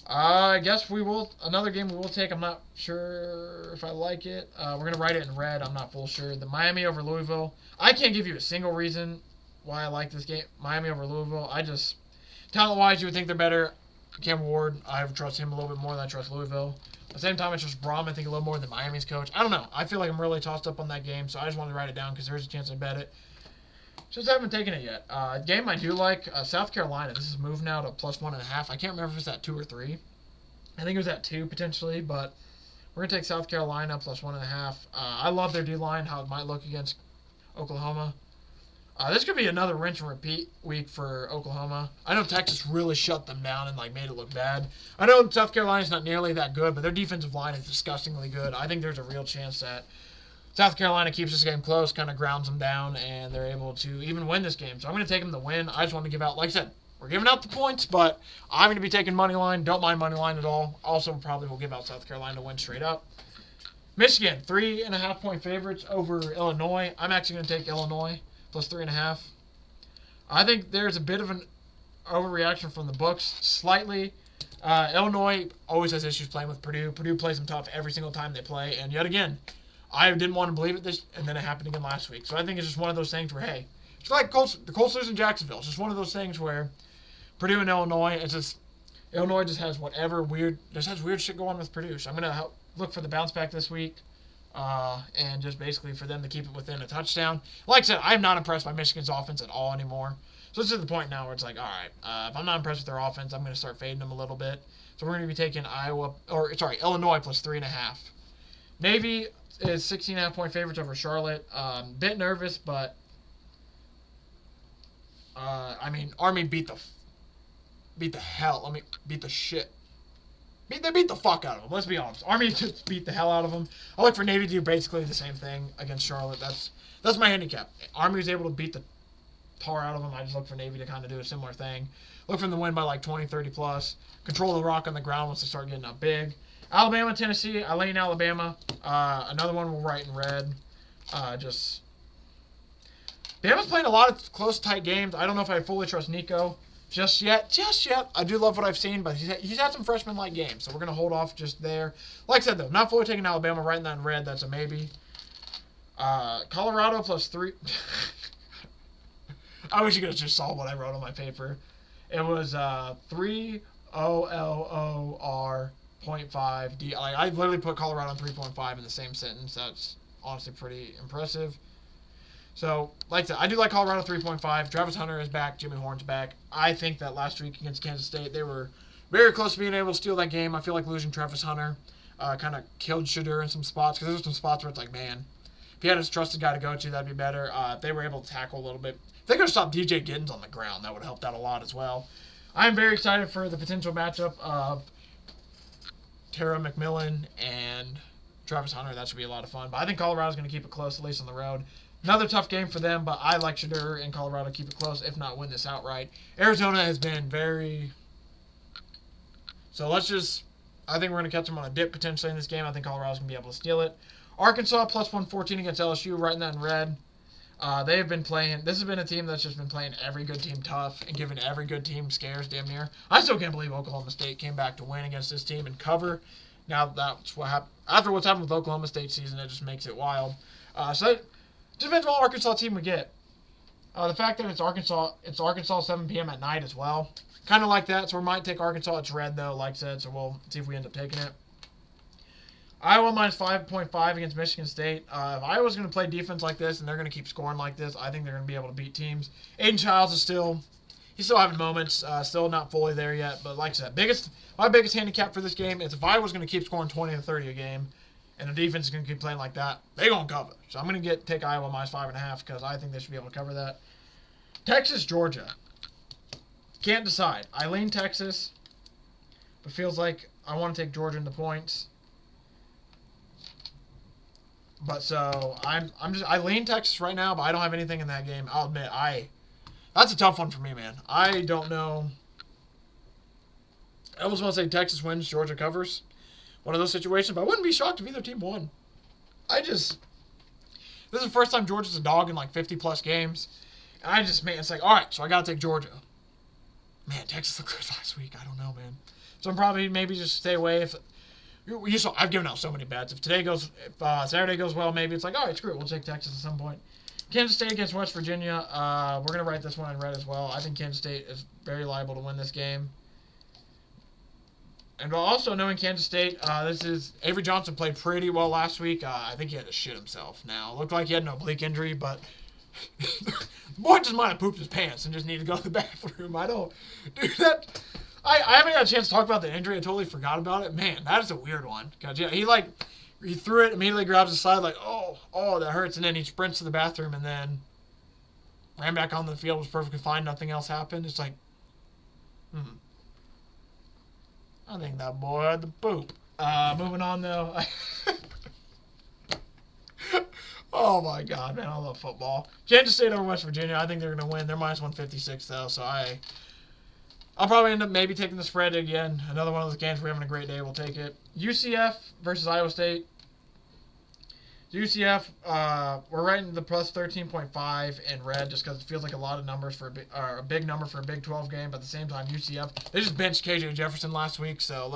I guess another game we will take. I'm not sure if I like it. We're going to write it in red. I'm not full sure. The Miami over Louisville. I can't give you a single reason why I like this game. Miami over Louisville. Talent-wise, you would think they're better. Cam Ward, I trust him a little bit more than I trust Louisville. At the same time, I trust Braum, I think, a little more than Miami's coach. I don't know. I feel like I'm really tossed up on that game, so I just wanted to write it down because there's a chance I bet it. Just haven't taken it yet. Game I do like, South Carolina. This is moved now to plus 1.5. I can't remember if it's at 2 or 3. I think it was at 2 potentially, but we're going to take South Carolina plus 1.5. I love their D-line, how it might look against Oklahoma. This could be another rinse and repeat week for Oklahoma. I know Texas really shut them down and made it look bad. I know South Carolina's not nearly that good, but their defensive line is disgustingly good. I think there's a real chance that South Carolina keeps this game close, kind of grounds them down, and they're able to even win this game. So I'm going to take them to win. I just want to give out, like I said, we're giving out the points, but I'm going to be taking money line. Don't mind money line at all. Also, probably will give out South Carolina to win straight up. Michigan, 3.5-point favorites over Illinois. I'm actually going to take Illinois plus 3.5. I think there's a bit of an overreaction from the books, slightly. Illinois always has issues playing with Purdue. Purdue plays them tough every single time they play, and yet again, I didn't want to believe it and then it happened again last week. So I think it's just one of those things where, hey, it's like the Colts lose in Jacksonville. It's just one of those things where Purdue and Illinois, it's just Illinois just has weird shit going on with Purdue. So I'm gonna look for the bounce back this week, and just basically for them to keep it within a touchdown. Like I said, I'm not impressed by Michigan's offense at all anymore. So it's to the point now where it's like, all right, if I'm not impressed with their offense, I'm going to start fading them a little bit. So we're going to be taking Illinois plus 3.5. Navy is 16.5-point favorites over Charlotte. Bit nervous, but Army beat the shit. They beat the fuck out of them. Let's be honest. Army just beat the hell out of them. I look for Navy to do basically the same thing against Charlotte. That's my handicap. Army was able to beat the tar out of them. I just look for Navy to kind of do a similar thing. Look for them to win by like 20, 30 plus. Control the rock on the ground once they start getting up big. Alabama, Tennessee. I lay in Alabama. Another one we'll write in red. Bama's playing a lot of close, tight games. I don't know if I fully trust Nico just yet. I do love what I've seen, but he's had some freshman-like games, so we're going to hold off just there. Like I said, though, not fully taking Alabama. Writing that in red. That's a maybe. Colorado plus 3. I wish you could have just saw what I wrote on my paper. It was 3OLOR.5 D. Like, I literally put Colorado on 3.5 in the same sentence. That's honestly pretty impressive. So, like I said, I do like Colorado 3.5. Travis Hunter is back. Jimmy Horn's back. I think that last week against Kansas State, they were very close to being able to steal that game. I feel like losing Travis Hunter kind of killed Shadur in some spots, because there were some spots where it's like, man, if he had his trusted guy to go to, that'd be better. If they were able to tackle a little bit. If they could have stopped DJ Giddens on the ground, that would have helped out a lot as well. I'm very excited for the potential matchup of Tara McMillan and Travis Hunter. That should be a lot of fun. But I think Colorado's going to keep it close, at least on the road. Another tough game for them, but I like Shadur and Colorado to keep it close, if not win this outright. Arizona has been very... So I think we're going to catch them on a dip potentially in this game. I think Colorado's going to be able to steal it. Arkansas plus 114 against LSU, writing that in red. They have been playing. This has been a team that's just been playing every good team tough and giving every good team scares damn near. I still can't believe Oklahoma State came back to win against this team and cover. Now that's what happened. After what's happened with Oklahoma State season, it just makes it wild. So it depends what Arkansas team we get. The fact that it's Arkansas 7 p.m. at night as well. Kind of like that, so we might take Arkansas. It's red though, like I said, so we'll see if we end up taking it. Iowa minus 5.5 against Michigan State. If Iowa's going to play defense like this and they're going to keep scoring like this, I think they're going to be able to beat teams. Aiden Childs is still having moments, still not fully there yet. But like I said, my biggest handicap for this game is if Iowa's going to keep scoring 20 to 30 a game and the defense is going to keep playing like that, they're going to cover. So I'm going to take Iowa minus 5.5 because I think they should be able to cover that. Texas, Georgia. Can't decide. I lean Texas, but feels like I want to take Georgia in the points. But so I lean Texas right now, but I don't have anything in that game. I'll admit that's a tough one for me, man. I don't know. I almost want to say Texas wins, Georgia covers. One of those situations, but I wouldn't be shocked if either team won. This is the first time Georgia's a dog in like 50 plus games. And it's like, all right, so I got to take Georgia. Man, Texas looked good last week. I don't know, man. So I'm probably maybe just stay away. I've given out so many bets. If Saturday goes well, maybe it's like, all right, screw it. We'll take Texas at some point. Kansas State against West Virginia. We're going to write this one in red as well. I think Kansas State is very liable to win this game. And also knowing Kansas State, Avery Johnson played pretty well last week. I think he had to shit himself now. It looked like he had an oblique injury, but the boy just might have pooped his pants and just needed to go to the bathroom. I don't do that. I haven't had a chance to talk about the injury. I totally forgot about it. Man, that is a weird one. Cause yeah, he threw it, immediately grabs his side like, oh, that hurts, and then he sprints to the bathroom and then ran back on the field, was perfectly fine. Nothing else happened. It's like, I think that boy had the poop. Moving on though. Oh my God, man, I love football. Kansas State over West Virginia. I think they're gonna win. They're minus 156 though, so I'll probably end up maybe taking the spread again. Another one of those games we're having a great day. We'll take it. UCF versus Iowa State. UCF, we're right in the plus 13.5 in red just because it feels like a lot of numbers for a big number for a Big 12 game. But at the same time, UCF, they just benched KJ Jefferson last week, so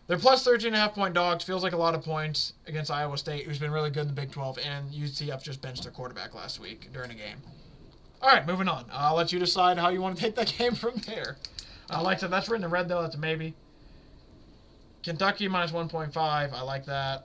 they're plus 13.5 point dogs. Feels like a lot of points against Iowa State, who's been really good in the Big 12, and UCF just benched their quarterback last week during a game. All right, moving on. I'll let you decide how you want to take that game from there. Like I said, that's written in red, though. That's a maybe. Kentucky minus 1.5. I like that.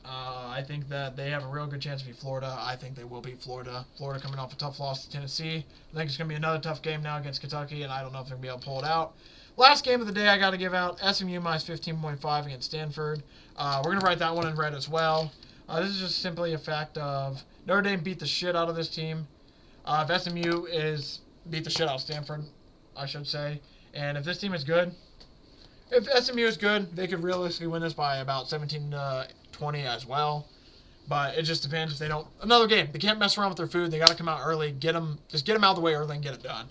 I think that they have a real good chance to beat Florida. I think they will beat Florida. Florida coming off a tough loss to Tennessee. I think it's going to be another tough game now against Kentucky, and I don't know if they're going to be able to pull it out. Last game of the day I got to give out, SMU minus 15.5 against Stanford. We're going to write that one in red as well. This is just simply a fact of Notre Dame beat the shit out of this team. If SMU beat the shit out of Stanford, I should say. And if this team is good, if SMU is good, they could realistically win this by about 17-20 as well. But it just depends if they don't. Another game. They can't mess around with their food. They got to come out early. Just get them out of the way early and get it done.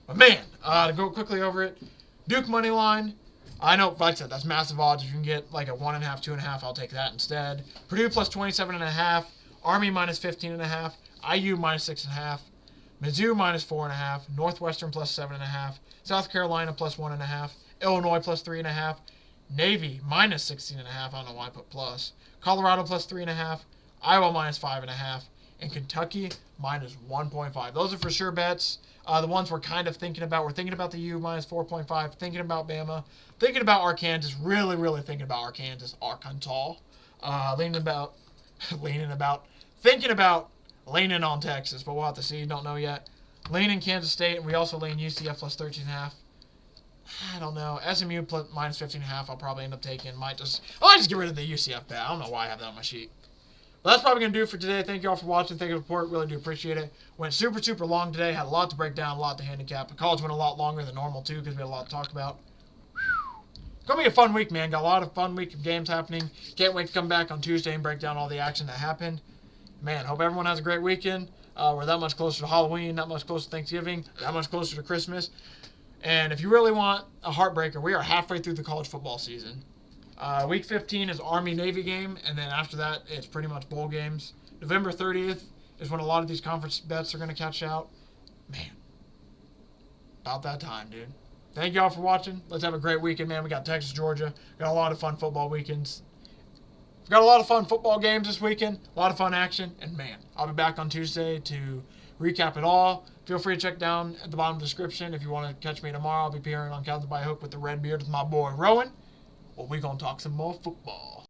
But man, to go quickly over it, Duke money line. I know, like I said, that's massive odds. If you can get like a 1.5, 2.5, I'll take that instead. Purdue plus 27.5. Army minus 15.5. IU minus 6.5. Mizzou minus 4.5. Northwestern plus 7.5. South Carolina plus 1.5. Illinois plus 3.5. Navy minus 16.5. I don't know why I put plus. Colorado plus 3.5. Iowa minus 5.5. And Kentucky minus 1.5. Those are for sure bets. The ones we're kind of thinking about. We're thinking about the U minus 4.5. Thinking about Bama. Thinking about Arkansas. Really, really thinking about Arkansas. Arkansas. Thinking about leaning on Texas, but we'll have to see. Don't know yet. Leaning Kansas State, and we also lean UCF plus 13.5. I don't know. SMU plus minus 15.5. I'll probably end up taking. I might just get rid of the UCF bet. I don't know why I have that on my sheet. But that's probably going to do it for today. Thank you all for watching. Thank you for the support. Really do appreciate it. Went super, super long today. Had a lot to break down, a lot to handicap. The college went a lot longer than normal, too, because we had a lot to talk about. It's going to be a fun week, man. Got a lot of fun week of games happening. Can't wait to come back on Tuesday and break down all the action that happened. Man, hope everyone has a great weekend. We're that much closer to Halloween, that much closer to Thanksgiving, that much closer to Christmas. And if you really want a heartbreaker, we are halfway through the college football season. Week 15 is Army-Navy game, and then after that, it's pretty much bowl games. November 30th is when a lot of these conference bets are going to catch out. Man, about that time, dude. Thank you all for watching. Let's have a great weekend, man. We got Texas, Georgia. Got a lot of fun football weekends. We've got a lot of fun football games this weekend. A lot of fun action. And, man, I'll be back on Tuesday to recap it all. Feel free to check down at the bottom of the description if you want to catch me tomorrow. I'll be appearing on Captain by Hook with the Red Beard with my boy Rowan. Well, we're going to talk some more football.